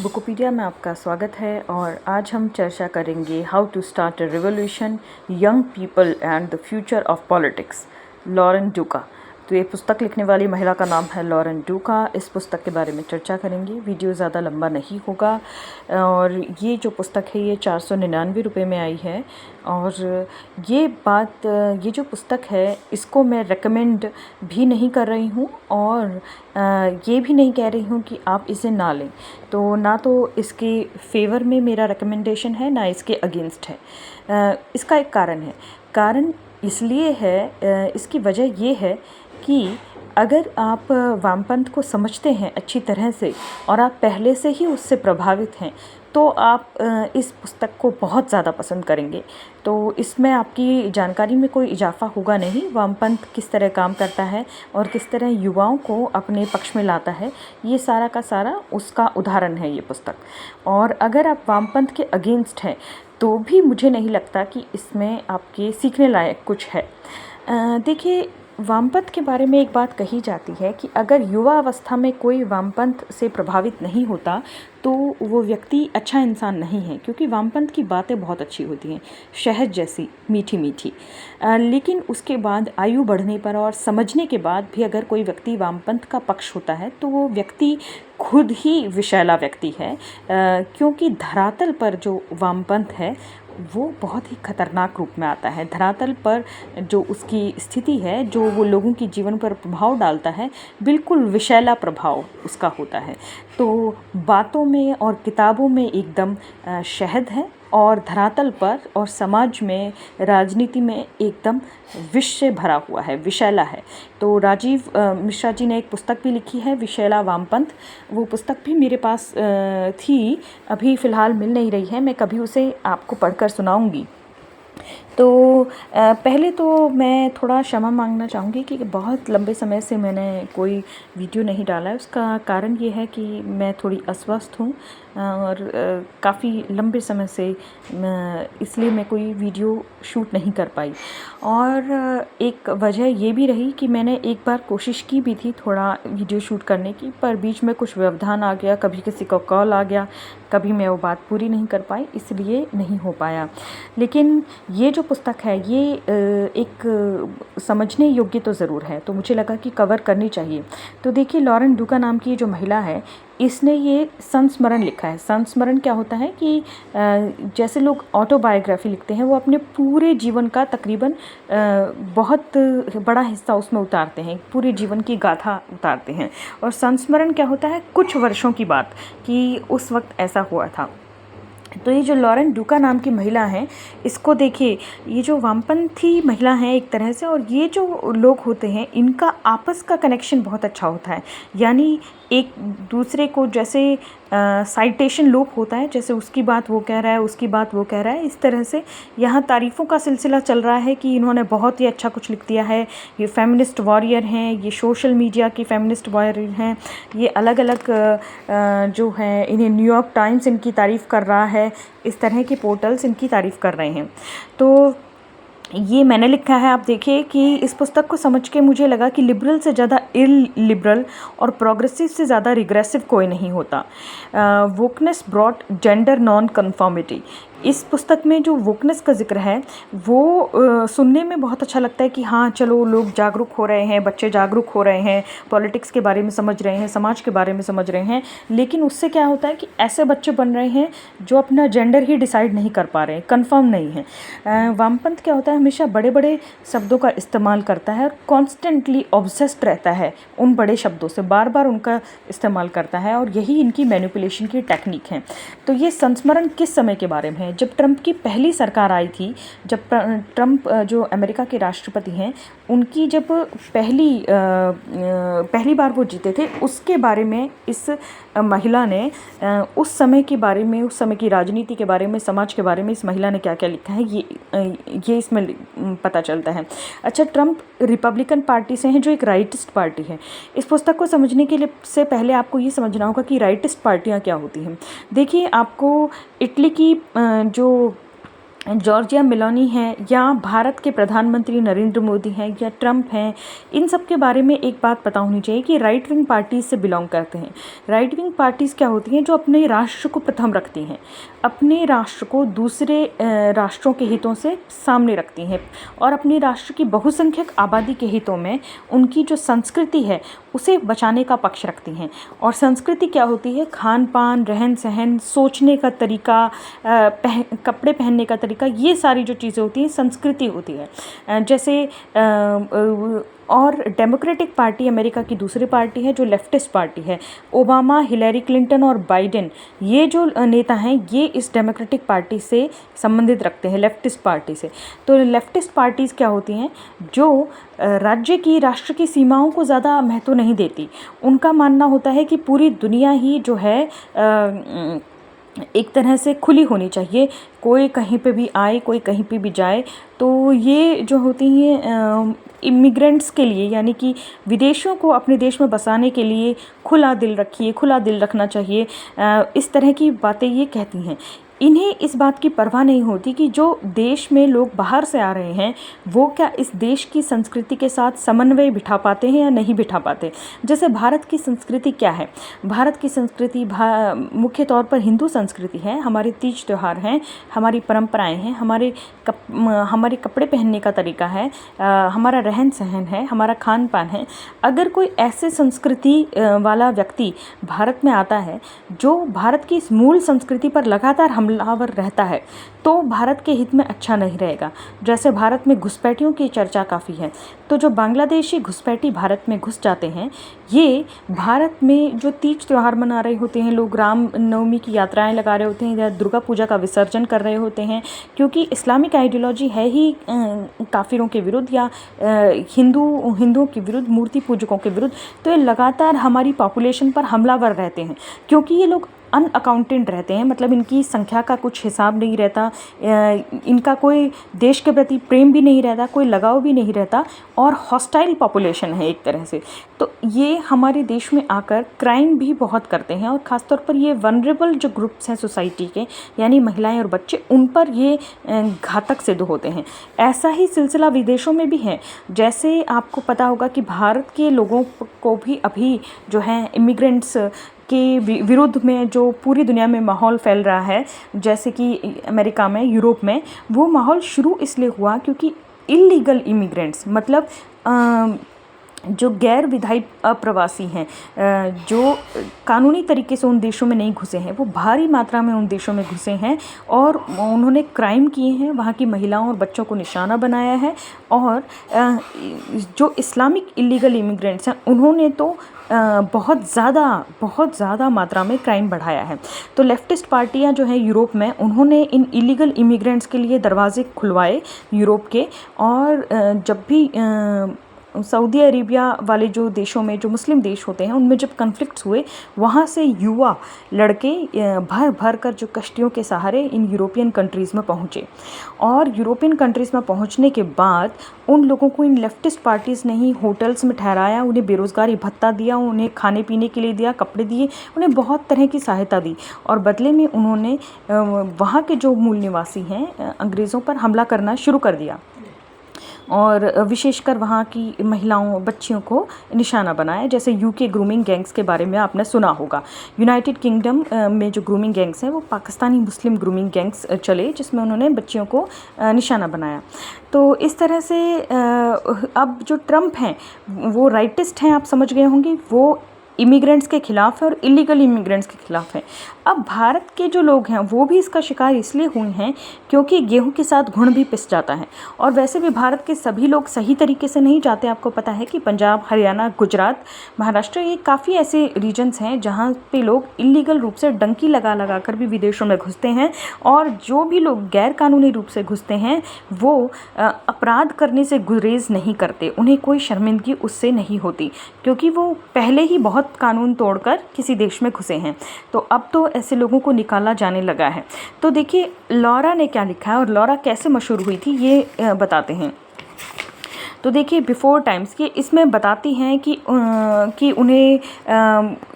बुकोपीडिया में आपका स्वागत है और आज हम चर्चा करेंगे how to start a revolution, young people and the future of politics, Lauren Duca. तो ये पुस्तक लिखने वाली महिला का नाम है लॉरेन डूका। इस पुस्तक के बारे में चर्चा करेंगे। वीडियो ज़्यादा लंबा नहीं होगा और ये जो पुस्तक है ये 499 रुपये में आई है। और ये जो पुस्तक है इसको मैं रेकमेंड भी नहीं कर रही हूँ और ये भी नहीं कह रही हूँ कि आप इसे ना लें। तो ना तो इसके फेवर में मेरा रिकमेंडेशन है ना इसके अगेंस्ट है। इसका एक कारण इसलिए है, इसकी वजह ये है कि अगर आप वामपंथ को समझते हैं अच्छी तरह से और आप पहले से ही उससे प्रभावित हैं तो आप इस पुस्तक को बहुत ज़्यादा पसंद करेंगे। तो इसमें आपकी जानकारी में कोई इजाफा होगा नहीं। वामपंथ किस तरह काम करता है और किस तरह युवाओं को अपने पक्ष में लाता है, ये सारा का सारा उसका उदाहरण है ये पुस्तक। और अगर आप वामपंथ के अगेंस्ट हैं तो भी मुझे नहीं लगता कि इसमें आपके सीखने लायक कुछ है। देखिए, वामपंथ के बारे में एक बात कही जाती है कि अगर युवा अवस्था में कोई वामपंथ से प्रभावित नहीं होता तो वो व्यक्ति अच्छा इंसान नहीं है, क्योंकि वामपंथ की बातें बहुत अच्छी होती हैं, शहद जैसी मीठी मीठी। लेकिन उसके बाद आयु बढ़ने पर और समझने के बाद भी अगर कोई व्यक्ति वामपंथ का पक्ष होता है तो वो व्यक्ति खुद ही विषैला व्यक्ति है, क्योंकि धरातल पर जो वामपंथ है वो बहुत ही खतरनाक रूप में आता है। धरातल पर जो उसकी स्थिति है, जो वो लोगों की जीवन पर प्रभाव डालता है, बिल्कुल विषैला प्रभाव उसका होता है। तो बातों में और किताबों में एकदम शहद है और धरातल पर और समाज में, राजनीति में एकदम विष से भरा हुआ है, विषैला है। तो राजीव मिश्रा जी ने एक पुस्तक भी लिखी है, विषैला वामपंथ। वो पुस्तक भी मेरे पास थी, अभी फ़िलहाल मिल नहीं रही है। मैं कभी उसे आपको पढ़कर सुनाऊंगी। तो पहले तो मैं थोड़ा क्षमा मांगना चाहूँगी कि बहुत लंबे समय से मैंने कोई वीडियो नहीं डाला है। उसका कारण ये है कि मैं थोड़ी अस्वस्थ हूँ और काफ़ी लंबे समय से इसलिए मैं कोई वीडियो शूट नहीं कर पाई। और एक वजह ये भी रही कि मैंने एक बार कोशिश की भी थी थोड़ा वीडियो शूट करने की, पर बीच में कुछ व्यवधान आ गया, कभी किसी का कॉल आ गया, कभी मैं वो बात पूरी नहीं कर पाई, इसलिए नहीं हो पाया। लेकिन ये जो पुस्तक है ये एक समझने योग्य तो ज़रूर है, तो मुझे लगा कि कवर करनी चाहिए। तो देखिए, लॉरेन डूका नाम की जो महिला है इसने ये संस्मरण लिखा है। संस्मरण क्या होता है कि जैसे लोग ऑटोबायोग्राफी लिखते हैं वो अपने पूरे जीवन का तकरीबन बहुत बड़ा हिस्सा उसमें उतारते हैं, पूरे जीवन की गाथा उतारते हैं। और संस्मरण क्या होता है, कुछ वर्षों की बात कि उस वक्त ऐसा हुआ था। तो ये जो लॉरेन डूका नाम की महिला हैं, इसको देखिए, ये जो वामपंथी महिला हैं एक तरह से, और ये जो लोग होते हैं इनका आपस का कनेक्शन बहुत अच्छा होता है। यानी एक दूसरे को जैसे साइटेशन लूप होता है, जैसे उसकी बात वो कह रहा है, उसकी बात वो कह रहा है, इस तरह से यहाँ तारीफ़ों का सिलसिला चल रहा है कि इन्होंने बहुत ही अच्छा कुछ लिख दिया है, ये फेमिनिस्ट वॉरियर हैं, ये सोशल मीडिया की फेमिनिस्ट वॉरियर हैं, ये अलग अलग जो हैं, इन्हें न्यूयॉर्क टाइम्स इनकी तारीफ़ कर रहा है, इस तरह के पोर्टल्स इनकी तारीफ़ कर रहे हैं। तो ये मैंने लिखा है, आप देखिए कि इस पुस्तक को समझ के मुझे लगा कि लिबरल से ज़्यादा इलिबरल और प्रोग्रेसिव से ज़्यादा रिग्रेसिव कोई नहीं होता। Wokeness brought gender non conformity, इस पुस्तक में जो वोकनेस का जिक्र है वो सुनने में बहुत अच्छा लगता है कि हाँ चलो लोग जागरूक हो रहे हैं, बच्चे जागरूक हो रहे हैं, पॉलिटिक्स के बारे में समझ रहे हैं, समाज के बारे में समझ रहे हैं। लेकिन उससे क्या होता है कि ऐसे बच्चे बन रहे हैं जो अपना जेंडर ही डिसाइड नहीं कर पा रहे हैं, कन्फर्म नहीं है। वामपंथ क्या होता है, हमेशा बड़े बड़े शब्दों का इस्तेमाल करता है और कॉन्स्टेंटली ऑब्सेस्ड रहता है उन बड़े शब्दों से, बार बार उनका इस्तेमाल करता है, और यही इनकी मैनिपुलेशन की टेक्निक है। तो ये संस्मरण किस समय के बारे में है, जब ट्रंप की पहली सरकार आई थी, जब ट्रंप जो अमेरिका के राष्ट्रपति हैं उनकी जब पहली बार वो जीते थे, उसके बारे में इस महिला ने उस समय के बारे में, उस समय की राजनीति के बारे में, समाज के बारे में इस महिला ने क्या क्या लिखा है ये इसमें पता चलता है। अच्छा, ट्रंप रिपब्लिकन पार्टी से हैं जो एक राइटिस्ट पार्टी है। इस पुस्तक को समझने के लिए से पहले आपको ये समझना होगा कि राइटिस्ट पार्टियाँ क्या होती हैं। देखिए, आपको इटली की जो जॉर्जिया मेलोनी हैं या भारत के प्रधानमंत्री नरेंद्र मोदी हैं या ट्रंप हैं, इन सब के बारे में एक बात पता होनी चाहिए कि राइट विंग पार्टीज से बिलोंग करते हैं। राइट विंग पार्टीज़ क्या होती हैं? जो अपने राष्ट्र को प्रथम रखती हैं, अपने राष्ट्र को दूसरे राष्ट्रों के हितों से सामने रखती हैं और अपने राष्ट्र की बहुसंख्यक आबादी के हितों में उनकी जो संस्कृति है उसे बचाने का पक्ष रखती हैं। और संस्कृति क्या होती है? खान पान, रहन सहन, सोचने का तरीका, कपड़े पहनने का तरीका, ये सारी जो चीज़ें होती हैं संस्कृति होती है। जैसे और डेमोक्रेटिक पार्टी अमेरिका की दूसरी पार्टी है जो लेफ्टिस्ट पार्टी है। ओबामा, हिलरी क्लिंटन और बाइडेन, ये जो नेता हैं ये इस डेमोक्रेटिक पार्टी से संबंधित रखते हैं, लेफ्टिस्ट पार्टी से। तो लेफ्टिस्ट पार्टीज़ क्या होती हैं? जो राज्य की, राष्ट्र की सीमाओं को ज़्यादा महत्व नहीं देती। उनका मानना होता है कि पूरी दुनिया ही जो है एक तरह से खुली होनी चाहिए, कोई कहीं पे भी आए, कोई कहीं पे भी जाए। तो ये जो होती हैं इमिग्रेंट्स के लिए, यानी कि विदेशियों को अपने देश में बसाने के लिए खुला दिल रखिए, खुला दिल रखना चाहिए, इस तरह की बातें ये कहती हैं। इन्हें इस बात की परवाह नहीं होती कि जो देश में लोग बाहर से आ रहे हैं वो क्या इस देश की संस्कृति के साथ समन्वय बिठा पाते हैं या नहीं बिठा पाते। जैसे भारत की संस्कृति क्या है? भारत की संस्कृति मुख्य तौर पर हिंदू संस्कृति है। हमारे तीज त्यौहार हैं, हमारी परंपराएं हैं, हमारे कपड़े पहनने का तरीका है, हमारा रहन सहन है, हमारा खान पान है। अगर कोई ऐसे संस्कृति वाला व्यक्ति भारत में आता है जो भारत की इस मूल संस्कृति पर लगातार हमलावर रहता है तो भारत के हित में अच्छा नहीं रहेगा। जैसे भारत में घुसपैठियों की चर्चा काफ़ी है, तो जो बांग्लादेशी घुसपैठी भारत में घुस जाते हैं, ये भारत में जो तीज त्यौहार मना रहे होते हैं, लोग राम नवमी की यात्राएं लगा रहे होते हैं या दुर्गा पूजा का विसर्जन कर रहे होते हैं, क्योंकि इस्लामिक आइडियोलॉजी है ही काफिरों के विरुद्ध या हिंदुओं के विरुद्ध, मूर्ति पूजकों के विरुद्ध। तो ये लगातार हमारी पॉपुलेशन पर हमलावर रहते हैं क्योंकि ये लोग अनअकाउंटेंट रहते हैं, मतलब इनकी संख्या का कुछ हिसाब नहीं रहता, इनका कोई देश के प्रति प्रेम भी नहीं रहता, कोई लगाव भी नहीं रहता और हॉस्टाइल पॉपुलेशन है एक तरह से। तो ये हमारे देश में आकर क्राइम भी बहुत करते हैं और ख़ासतौर पर ये वनरेबल जो ग्रुप्स हैं सोसाइटी के, यानी महिलाएं और बच्चे, उन पर ये घातक सिद्ध होते हैं। ऐसा ही सिलसिला विदेशों में भी है। जैसे आपको पता होगा कि भारत के लोगों को भी अभी जो है इमिग्रेंट्स के विरुद्ध में जो पूरी दुनिया में माहौल फैल रहा है, जैसे कि अमेरिका में, यूरोप में, वो माहौल शुरू इसलिए हुआ क्योंकि इलीगल इमिग्रेंट्स, मतलब जो गैर विधायी अप्रवासी हैं, जो कानूनी तरीके से उन देशों में नहीं घुसे हैं, वो भारी मात्रा में उन देशों में घुसे हैं और उन्होंने क्राइम किए हैं, वहाँ की महिलाओं और बच्चों को निशाना बनाया है। और जो इस्लामिक इलीगल इमिग्रेंट्स हैं उन्होंने तो बहुत ज़्यादा मात्रा में क्राइम बढ़ाया है। तो लेफ्टिस्ट पार्टियां जो हैं यूरोप में, उन्होंने इन इलीगल इमिग्रेंट्स के लिए दरवाजे खुलवाए यूरोप के। और जब भी सऊदी अरेबिया वाले जो देशों में, जो मुस्लिम देश होते हैं, उनमें जब कन्फ्लिक्ट्स हुए, वहाँ से युवा लड़के भर कर जो कश्तियों के सहारे इन यूरोपियन कंट्रीज़ में पहुँचे। और यूरोपियन कंट्रीज़ में पहुँचने के बाद उन लोगों को इन लेफ्टिस्ट पार्टीज़ ने ही होटल्स में ठहराया, उन्हें बेरोज़गारी भत्ता दिया, उन्हें खाने पीने के लिए दिया, कपड़े दिए, उन्हें बहुत तरह की सहायता दी। और बदले में उन्होंने वहाँ के जो मूल निवासी हैं अंग्रेज़ों पर हमला करना शुरू कर दिया और विशेषकर वहाँ की महिलाओं, बच्चियों को निशाना बनाया। जैसे यूके ग्रूमिंग गैंग्स के बारे में आपने सुना होगा। यूनाइटेड किंगडम में जो ग्रूमिंग गैंग्स हैं वो पाकिस्तानी मुस्लिम ग्रूमिंग गैंग्स चले, जिसमें उन्होंने बच्चियों को निशाना बनाया। तो इस तरह से अब जो ट्रंप हैं वो राइटिस्ट हैं, आप समझ गए होंगे, वो इमिग्रेंट्स के ख़िलाफ़ है और इलीगल इमिग्रेंट्स के ख़िलाफ़ है। अब भारत के जो लोग हैं वो भी इसका शिकार इसलिए हुए हैं क्योंकि गेहूं के साथ घुन भी पिस जाता है। और वैसे भी भारत के सभी लोग सही तरीके से नहीं जाते। आपको पता है कि पंजाब, हरियाणा, गुजरात, महाराष्ट्र, ये काफ़ी ऐसे रीजन्स हैं जहाँ पे लोग इलीगल रूप से डंकी लगा कर भी विदेशों में घुसते हैं। और जो भी लोग गैर कानूनी रूप से घुसते हैं वो अपराध करने से गुरेज नहीं करते, उन्हें कोई शर्मिंदगी उससे नहीं होती क्योंकि वो पहले ही बहुत कानून तोड़कर किसी देश में घुसे हैं। तो अब तो ऐसे लोगों को निकाला जाने लगा है। तो देखिए लॉरा ने क्या लिखा है और लॉरा कैसे मशहूर हुई थी ये बताते हैं। तो देखिए बिफोर टाइम्स के इसमें बताती हैं कि उन्हें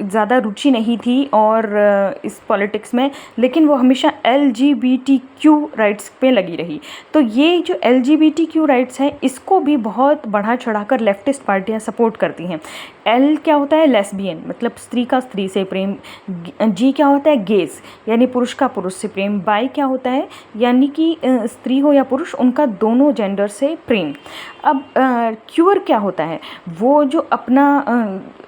ज़्यादा रुचि नहीं थी और इस पॉलिटिक्स में, लेकिन वो हमेशा LGBTQ राइट्स पे लगी रही। तो ये जो LGBTQ राइट्स हैं इसको भी बहुत बढ़ा चढ़ाकर लेफ्टिस्ट पार्टियां सपोर्ट करती हैं। L क्या होता है? लेस्बियन, मतलब स्त्री का स्त्री से प्रेम। G क्या होता है? गेज, यानी पुरुष का पुरुष से प्रेम। बाई क्या होता है? यानी कि स्त्री हो या पुरुष, उनका दोनों जेंडर से प्रेम। अब क्यूअर क्या होता है? वो जो अपना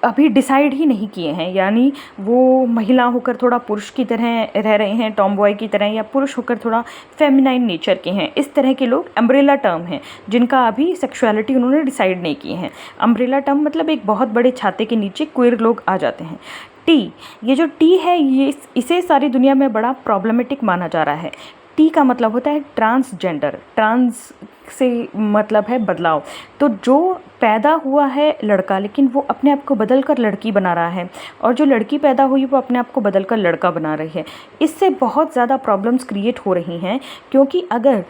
अभी डिसाइड ही नहीं किए हैं, यानी वो महिला होकर थोड़ा पुरुष की तरह रह रहे हैं, टॉम बॉय की तरह, या पुरुष होकर थोड़ा फेमिनाइन नेचर के हैं। इस तरह के लोग अम्ब्रेला टर्म हैं, जिनका अभी सेक्सुअलिटी उन्होंने डिसाइड नहीं की है। अम्ब्रेला टर्म मतलब एक बहुत बड़े छाते के नीचे क्वेयर लोग आ जाते हैं। टी, ये जो टी है ये इसे सारी दुनिया में बड़ा प्रॉब्लमेटिक माना जा रहा है। टी का मतलब होता है ट्रांसजेंडर। ट्रांस से मतलब है बदलाव। तो जो पैदा हुआ है लड़का, लेकिन वो अपने आप को बदल कर लड़की बना रहा है, और जो लड़की पैदा हुई वो अपने आप को बदल कर लड़का बना रही है। इससे बहुत ज़्यादा प्रॉब्लम्स क्रिएट हो रही हैं, क्योंकि अगर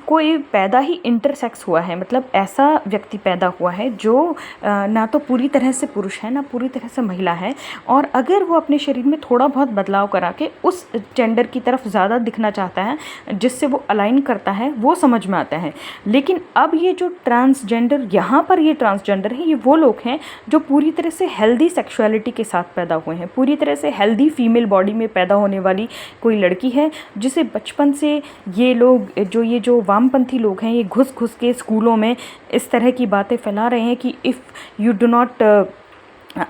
कोई पैदा ही इंटरसेक्स हुआ है, मतलब ऐसा व्यक्ति पैदा हुआ है जो ना तो पूरी तरह से पुरुष है ना पूरी तरह से महिला है, और अगर वो अपने शरीर में थोड़ा बहुत बदलाव करा के उस जेंडर की तरफ ज़्यादा दिखना चाहता है जिससे वो अलाइन करता है, वो समझ में आता है। लेकिन अब ये जो ट्रांसजेंडर, यहाँ पर ये ट्रांसजेंडर है, ये वो लोग हैं जो पूरी तरह से हेल्दी सेक्सुअलिटी के साथ पैदा हुए हैं, पूरी तरह से हेल्दी फीमेल बॉडी में पैदा होने वाली कोई लड़की है, जिसे बचपन से ये लोग जो वामपंथी लोग हैं, ये घुस घुस के स्कूलों में इस तरह की बातें फैला रहे हैं कि इफ़ यू डू नॉट,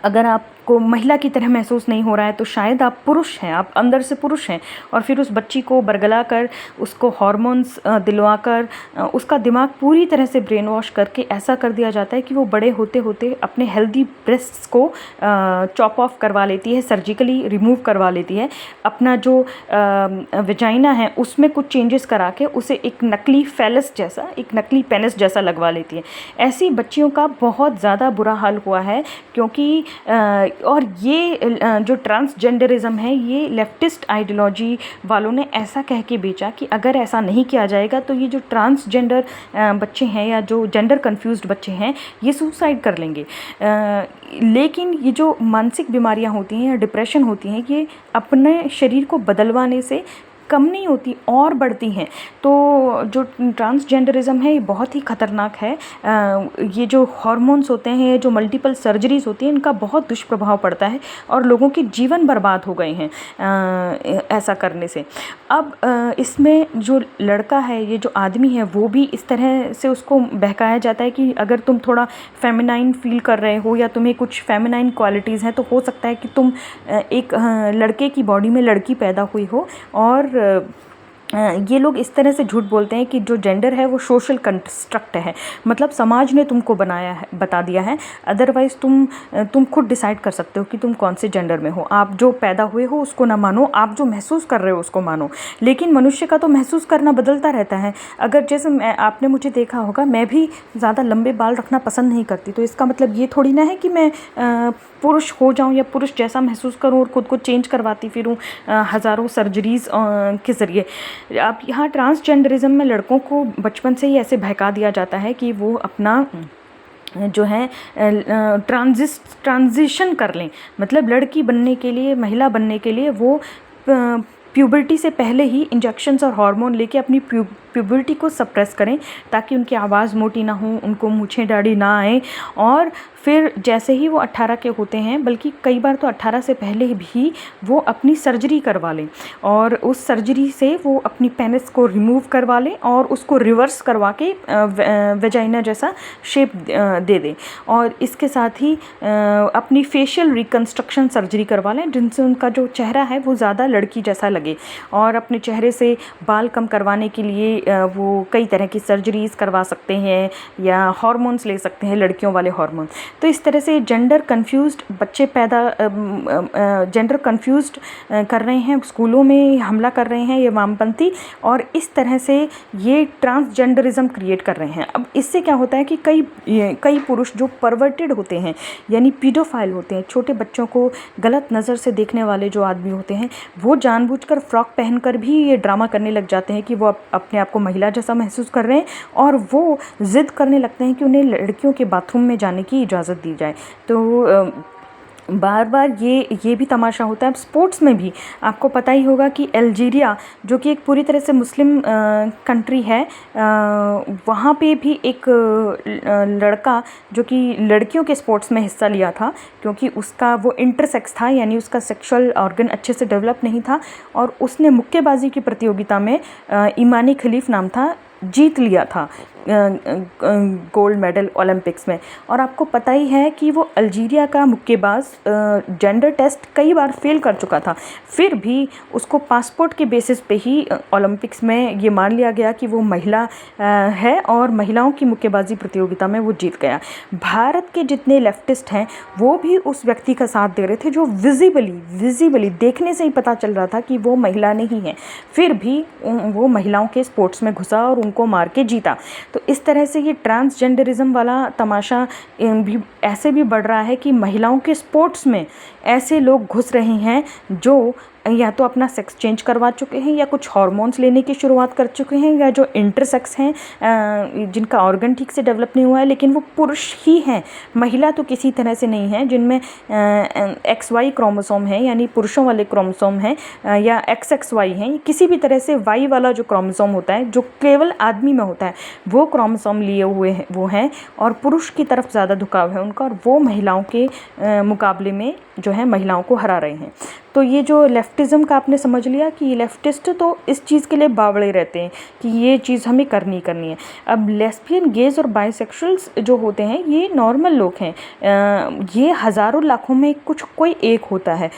अगर आपको महिला की तरह महसूस नहीं हो रहा है तो शायद आप पुरुष हैं, आप अंदर से पुरुष हैं। और फिर उस बच्ची को बरगला कर, उसको हार्मोन्स दिलवा कर, उसका दिमाग पूरी तरह से ब्रेन वॉश करके ऐसा कर दिया जाता है कि वो बड़े होते होते अपने हेल्दी ब्रेस्ट्स को चॉप ऑफ करवा लेती है, सर्जिकली रिमूव करवा लेती है। अपना जो वेजाइना है उसमें कुछ चेंजेस करा के उसे एक नकली फेलस जैसा, एक नकली पेनिस जैसा लगवा लेती है। ऐसी बच्चियों का बहुत ज़्यादा बुरा हाल हुआ है, क्योंकि और ये जो ट्रांसजेंडरिज्म है, ये लेफ्टिस्ट आइडियोलॉजी वालों ने ऐसा कह के बेचा कि अगर ऐसा नहीं किया जाएगा तो ये जो ट्रांसजेंडर बच्चे हैं या जो जेंडर कन्फ्यूज्ड बच्चे हैं ये सुसाइड कर लेंगे। लेकिन ये जो मानसिक बीमारियां होती हैं या डिप्रेशन होती हैं, ये अपने शरीर को बदलवाने से कम नहीं होती और बढ़ती हैं। तो जो ट्रांसजेंडरिज्म है ये बहुत ही ख़तरनाक है। ये जो हार्मोन्स होते हैं, जो मल्टीपल सर्जरीज़ होती हैं, इनका बहुत दुष्प्रभाव पड़ता है और लोगों के जीवन बर्बाद हो गए हैं ऐसा करने से। अब इसमें जो लड़का है, ये जो आदमी है, वो भी इस तरह से उसको बहकाया जाता है कि अगर तुम थोड़ा फेमिनाइन फील कर रहे हो या तुम्हें कुछ फेमिनाइन क्वालिटीज़ हैं तो हो सकता है कि तुम एक लड़के की बॉडी में लड़की पैदा हुई हो। और ये लोग इस तरह से झूठ बोलते हैं कि जो जेंडर है वो सोशल कंस्ट्रक्ट है, मतलब समाज ने तुमको बनाया है, बता दिया है। अदरवाइज़ तुम खुद डिसाइड कर सकते हो कि तुम कौन से जेंडर में हो। आप जो पैदा हुए हो उसको ना मानो, आप जो महसूस कर रहे हो उसको मानो। लेकिन मनुष्य का तो महसूस करना बदलता रहता है। अगर जैसे आपने मुझे देखा होगा, मैं भी ज़्यादा लंबे बाल रखना पसंद नहीं करती, तो इसका मतलब ये थोड़ी ना है कि मैं पुरुष हो जाऊं या पुरुष जैसा महसूस करूं और ख़ुद को चेंज करवाती फिरूं हज़ारों सर्जरीज़ के ज़रिए। अब यहाँ ट्रांसजेंडरिज्म में लड़कों को बचपन से ही ऐसे बहका दिया जाता है कि वो अपना जो है ट्रांजिशन कर लें, मतलब लड़की बनने के लिए, महिला बनने के लिए वो प्यूबर्टी से पहले ही इंजेक्शन्स और हार्मोन लेके अपनी प्यूबर्टी को सप्रेस करें ताकि उनकी आवाज़ मोटी ना हो, उनको मूछें दाढ़ी ना आए। और फिर जैसे ही वो 18 के होते हैं, बल्कि कई बार तो 18 से पहले भी वो अपनी सर्जरी करवा लें और उस सर्जरी से वो अपनी पेनिस को रिमूव करवा लें और उसको रिवर्स करवा के वेजाइना जैसा शेप दे दें। और इसके साथ ही अपनी फेशियल रिकन्स्ट्रक्शन सर्जरी करवा लें, जिनसे उनका जो चेहरा है वो ज़्यादा लड़की जैसा लगे। और अपने चेहरे से बाल कम करवाने के लिए वो कई तरह की सर्जरीज़ करवा सकते हैं या हार्मोन्स ले सकते हैं, लड़कियों वाले हार्मोन। तो इस तरह से जेंडर कन्फ्यूज्ड बच्चे जेंडर कन्फ्यूज्ड कर रहे हैं, स्कूलों में हमला कर रहे हैं ये वामपंथी, और इस तरह से ये ट्रांसजेंडरिज्म क्रिएट कर रहे हैं। अब इससे क्या होता है कि कई पुरुष जो परवर्टेड होते हैं, यानी पीडोफाइल होते हैं, छोटे बच्चों को गलत नज़र से देखने वाले जो आदमी होते हैं, वो जानबूझकर फ्रॉक पहनकर भी ये ड्रामा करने लग जाते हैं कि वो अपने आप को महिला जैसा महसूस कर रहे हैं और वो ज़िद करने लगते हैं कि उन्हें लड़कियों के बाथरूम में जाने की इजाज़त दी जाए। तो बार बार ये भी तमाशा होता है। अब स्पोर्ट्स में भी आपको पता ही होगा कि अल्जीरिया, जो कि एक पूरी तरह से मुस्लिम कंट्री है, वहाँ पे भी एक लड़का जो कि लड़कियों के स्पोर्ट्स में हिस्सा लिया था, क्योंकि उसका वो इंटरसेक्स था, यानी उसका सेक्सुअल ऑर्गन अच्छे से डेवलप नहीं था, और उसने मुक्केबाजी की प्रतियोगिता में ईमानी खलीफ नाम था, जीत लिया था गोल्ड मेडल ओलंपिक्स में। और आपको पता ही है कि वो अल्जीरिया का मुक्केबाज जेंडर टेस्ट कई बार फेल कर चुका था, फिर भी उसको पासपोर्ट के बेसिस पे ही ओलंपिक्स में ये मान लिया गया कि वो महिला है और महिलाओं की मुक्केबाजी प्रतियोगिता में वो जीत गया। भारत के जितने लेफ्टिस्ट हैं वो भी उस व्यक्ति का साथ दे रहे थे जो विजिबली देखने से ही पता चल रहा था कि वो महिला नहीं है, फिर भी वो महिलाओं के स्पोर्ट्स में घुसा और उनको मार के जीता। तो इस तरह से ये ट्रांसजेंडरिज्म वाला तमाशा भी ऐसे भी बढ़ रहा है कि महिलाओं के स्पोर्ट्स में ऐसे लोग घुस रहे हैं जो या तो अपना सेक्स चेंज करवा चुके हैं, या कुछ हार्मोन्स लेने की शुरुआत कर चुके हैं, या जो इंटरसेक्स हैं जिनका ऑर्गन ठीक से डेवलप नहीं हुआ है, लेकिन वो पुरुष ही हैं, महिला तो किसी तरह से नहीं है, जिनमें XY क्रोमोसोम है, यानी पुरुषों वाले क्रोमोसोम हैं, या XXY हैं, किसी भी तरह से Y वाला जो क्रोमोसोम होता है जो केवल आदमी में होता है, वो क्रोमोसोम लिए हुए हैं वो हैं, और पुरुष की तरफ ज़्यादा झुकाव है उनका, और वो महिलाओं के मुकाबले में जो है महिलाओं को हरा रहे हैं। तो ये जो लेफ्टिज़म का आपने समझ लिया कि ये तो इस चीज़ के लिए बावड़े रहते हैं कि ये चीज़ हमें करनी है। अब लेस्बियन, गेज और बाइसेक्सुअल्स जो होते हैं ये नॉर्मल लोग हैं, ये हज़ारों लाखों में कोई एक होता है।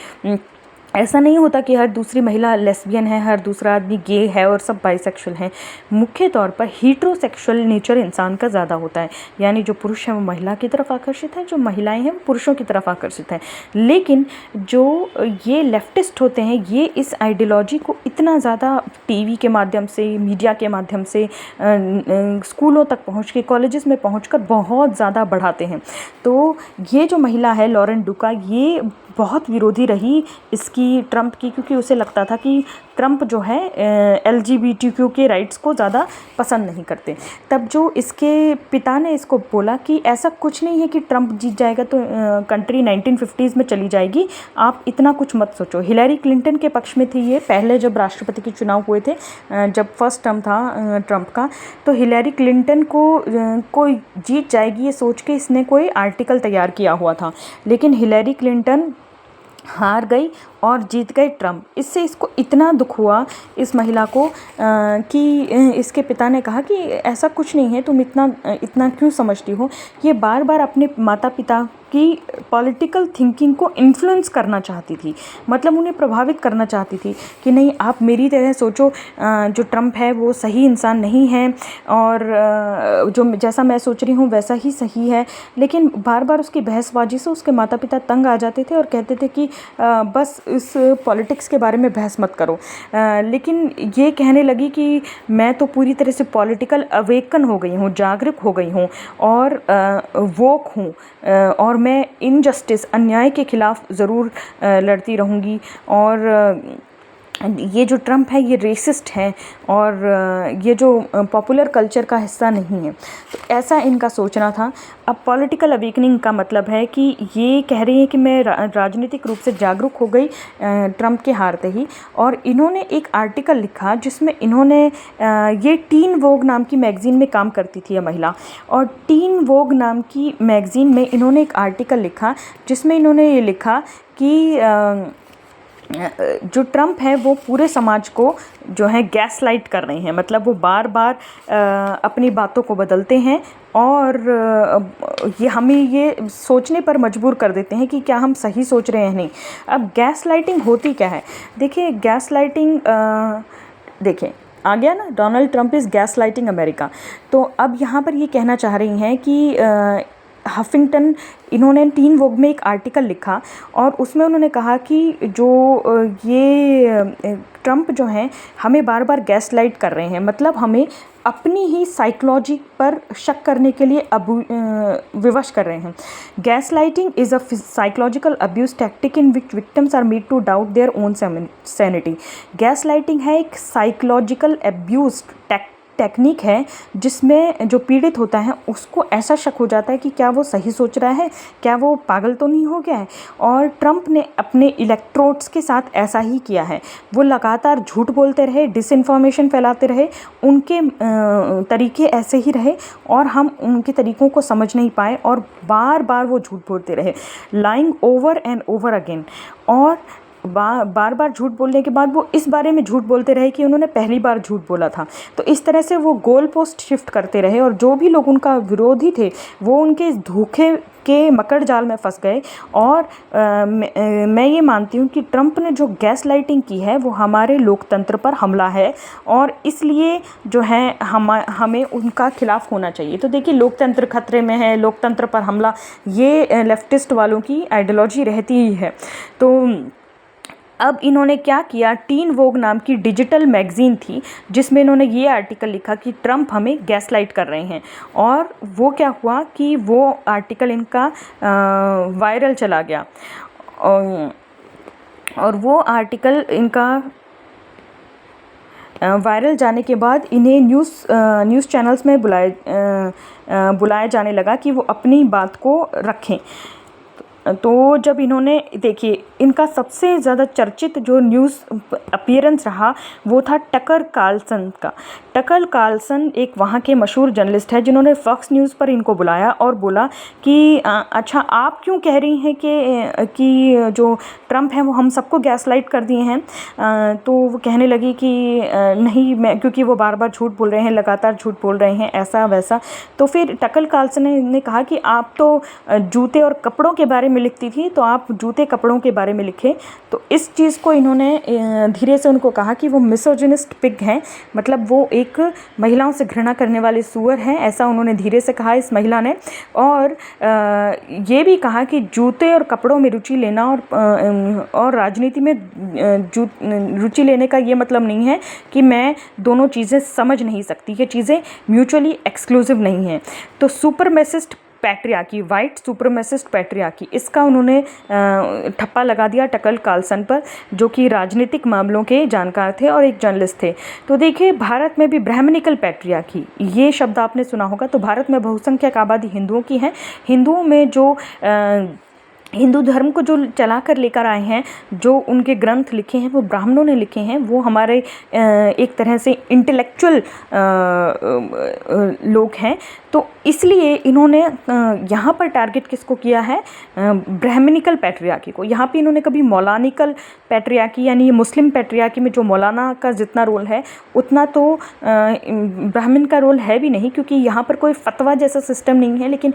ऐसा नहीं होता कि हर दूसरी महिला लेस्बियन है, हर दूसरा आदमी गे है और सब बाइसेक्सुअल हैं। मुख्य तौर पर हीट्रोसेक्सुअल नेचर इंसान का ज़्यादा होता है, यानी जो पुरुष हैं वो महिला की तरफ आकर्षित है, जो महिलाएं हैं वो पुरुषों की तरफ आकर्षित हैं। लेकिन जो ये लेफ्टिस्ट होते हैं ये इस आइडियोलॉजी को इतना ज़्यादा टीवी के माध्यम से, मीडिया के माध्यम से, स्कूलों तक पहुँच के, कॉलेजेस में पहुँच कर बहुत ज़्यादा बढ़ाते हैं। तो ये जो महिला है लॉरेन डुका, ये बहुत विरोधी रही इसकी, ट्रंप की, क्योंकि उसे लगता था कि ट्रंप जो है LGBTQ के राइट्स को ज़्यादा पसंद नहीं करते। तब जो इसके पिता ने इसको बोला कि ऐसा कुछ नहीं है कि ट्रंप जीत जाएगा तो कंट्री 1950s में चली जाएगी, आप इतना कुछ मत सोचो। हिलरी क्लिंटन के पक्ष में थी ये, पहले जब राष्ट्रपति के चुनाव हुए थे, जब फर्स्ट टर्म था ट्रंप का, तो हिलरी क्लिंटन को जीत जाएगी ये सोच के इसने कोई आर्टिकल तैयार किया हुआ था, लेकिन हिलरी क्लिंटन हार गई और जीत गए ट्रंप। इससे इसको इतना दुख हुआ इस महिला को कि इसके पिता ने कहा कि ऐसा कुछ नहीं है, तुम इतना क्यों समझती हो। ये बार बार अपने माता पिता की पॉलिटिकल थिंकिंग को इन्फ्लुएंस करना चाहती थी, मतलब उन्हें प्रभावित करना चाहती थी कि नहीं आप मेरी तरह सोचो, जो ट्रंप है वो सही इंसान नहीं है, और जो जैसा मैं सोच रही हूँ वैसा ही सही है। लेकिन बार बार उसकी बहसबाजी से उसके माता पिता तंग आ जाते थे और कहते थे कि बस इस पॉलिटिक्स के बारे में बहस मत करो। लेकिन ये कहने लगी कि मैं तो पूरी तरह से पॉलिटिकल अवेकन हो गई हूँ, जागरूक हो गई हूँ, और वोक हूँ, और मैं इनजस्टिस, अन्याय के खिलाफ ज़रूर लड़ती रहूँगी, और ये जो ट्रंप है ये रेसिस्ट है, और ये जो पॉपुलर कल्चर का हिस्सा नहीं है। तो ऐसा इनका सोचना था। अब पॉलिटिकल अवेकनिंग का मतलब है कि ये कह रही है कि मैं राजनीतिक रूप से जागरूक हो गई ट्रंप के हारते ही, और इन्होंने एक आर्टिकल लिखा जिसमें इन्होंने ये टीन वोग नाम की मैगज़ीन में काम करती थी ये महिला, और टीन वोग नाम की मैगज़ीन में इन्होंने एक आर्टिकल लिखा जिसमें इन्होंने ये लिखा कि जो ट्रंप है वो पूरे समाज को जो है गैस लाइट कर रहे हैं, मतलब वो बार बार अपनी बातों को बदलते हैं और ये हमें ये सोचने पर मजबूर कर देते हैं कि क्या हम सही सोच रहे हैं नहीं। अब गैस लाइटिंग होती क्या है, देखिए गैस लाइटिंग देखिए आ गया ना, Donald Trump is gas lighting America. तो अब यहाँ पर ये कहना चाह रही हैं कि हफिंगटन, इन्होंने टीन वोग में एक आर्टिकल लिखा और उसमें उन्होंने कहा कि जो ये ट्रंप जो हैं हमें बार बार गैस लाइट कर रहे हैं, मतलब हमें अपनी ही साइकोलॉजी पर शक करने के लिए विवश कर रहे हैं। Gaslighting is a psychological abuse tactic in which victims are made to doubt their own sanity. Gaslighting है एक साइकोलॉजिकल अब्यूज़ टेक्निक है जिसमें जो पीड़ित होता है उसको ऐसा शक हो जाता है कि क्या वो सही सोच रहा है, क्या वो पागल तो नहीं हो गया है। और ट्रंप ने अपने इलेक्ट्रोड्स के साथ ऐसा ही किया है। वो लगातार झूठ बोलते रहे, डिसइंफॉर्मेशन फैलाते रहे, उनके तरीके ऐसे ही रहे और हम उनके तरीक़ों को समझ नहीं पाए और बार बार वो झूठ बोलते रहे, lying over and over again. और बार बार झूठ बोलने के बाद वो इस बारे में झूठ बोलते रहे कि उन्होंने पहली बार झूठ बोला था। तो इस तरह से वो गोल पोस्ट शिफ्ट करते रहे और जो भी लोग उनका विरोधी थे वो उनके इस धोखे के मकड़ जाल में फंस गए। और मैं ये मानती हूँ कि ट्रंप ने जो गैस लाइटिंग की है वो हमारे लोकतंत्र पर हमला है और इसलिए जो है हमें उनका खिलाफ होना चाहिए। तो देखिए, लोकतंत्र खतरे में है, लोकतंत्र पर हमला, ये लेफ्टिस्ट वालों की आइडियोलॉजी रहती ही है। तो अब इन्होंने क्या किया, टीन वोग नाम की डिजिटल मैगज़ीन थी जिसमें इन्होंने ये आर्टिकल लिखा कि ट्रंप हमें गैसलाइट कर रहे हैं। और वो क्या हुआ कि वो आर्टिकल इनका वायरल चला गया और वो आर्टिकल इनका वायरल जाने के बाद इन्हें न्यूज़ चैनल्स में बुलाया जाने लगा कि वो अपनी बात को रखें। तो जब इन्होंने, देखिए, इनका सबसे ज़्यादा चर्चित जो न्यूज़ अपीयरेंस रहा वो था टकर कार्लसन का। टकर कार्लसन एक वहाँ के मशहूर जर्नलिस्ट है जिन्होंने फॉक्स न्यूज़ पर इनको बुलाया और बोला कि अच्छा, आप क्यों कह रही हैं कि जो ट्रंप है वो हम सबको गैसलाइट कर दिए हैं। तो वो कहने लगी कि नहीं, मैं, क्योंकि वो बार बार झूठ बोल रहे हैं, लगातार झूठ बोल रहे हैं, ऐसा वैसा। तो फिर टकर कार्लसन ने कहा कि आप तो जूते और कपड़ों के बारे में लिखती थी, तो आप जूते कपड़ों के बारे में लिखे। तो इस चीज़ को इन्होंने धीरे से उनको कहा कि वो मिसोजिनिस्ट पिग हैं, मतलब वो एक महिलाओं से घृणा करने वाले सूअर हैं, ऐसा उन्होंने धीरे से कहा इस महिला ने। और ये भी कहा कि जूते और कपड़ों में रुचि लेना और राजनीति में रुचि लेने का ये मतलब नहीं है कि मैं दोनों चीज़ें समझ नहीं सकती, ये चीज़ें म्यूचुअली एक्सक्लूसिव नहीं हैं। तो supremacist patriarchy, white supremacist patriarchy, इसका उन्होंने ठप्पा लगा दिया टकर कार्लसन पर, जो कि राजनीतिक मामलों के जानकार थे और एक जर्नलिस्ट थे। तो देखिए, भारत में भी ब्राह्मणिकल पैट्रियार्की, ये शब्द आपने सुना होगा। तो भारत में बहुसंख्यक आबादी हिंदुओं की है। हिंदुओं में जो हिंदू धर्म को जो चला कर लेकर आए हैं, जो उनके ग्रंथ लिखे हैं वो ब्राह्मणों ने लिखे हैं, वो हमारे एक तरह से इंटेलेक्चुअल लोग हैं। तो इसलिए इन्होंने यहाँ पर टारगेट किसको किया है, ब्राह्मणिकल पैट्रियार्की को। यहाँ पे इन्होंने कभी मौलानिकल पैट्रियार्की, यानी मुस्लिम पैट्रियार्की में जो मौलाना का जितना रोल है उतना तो ब्राह्मण का रोल है भी नहीं, क्योंकि यहाँ पर कोई फतवा जैसा सिस्टम नहीं है। लेकिन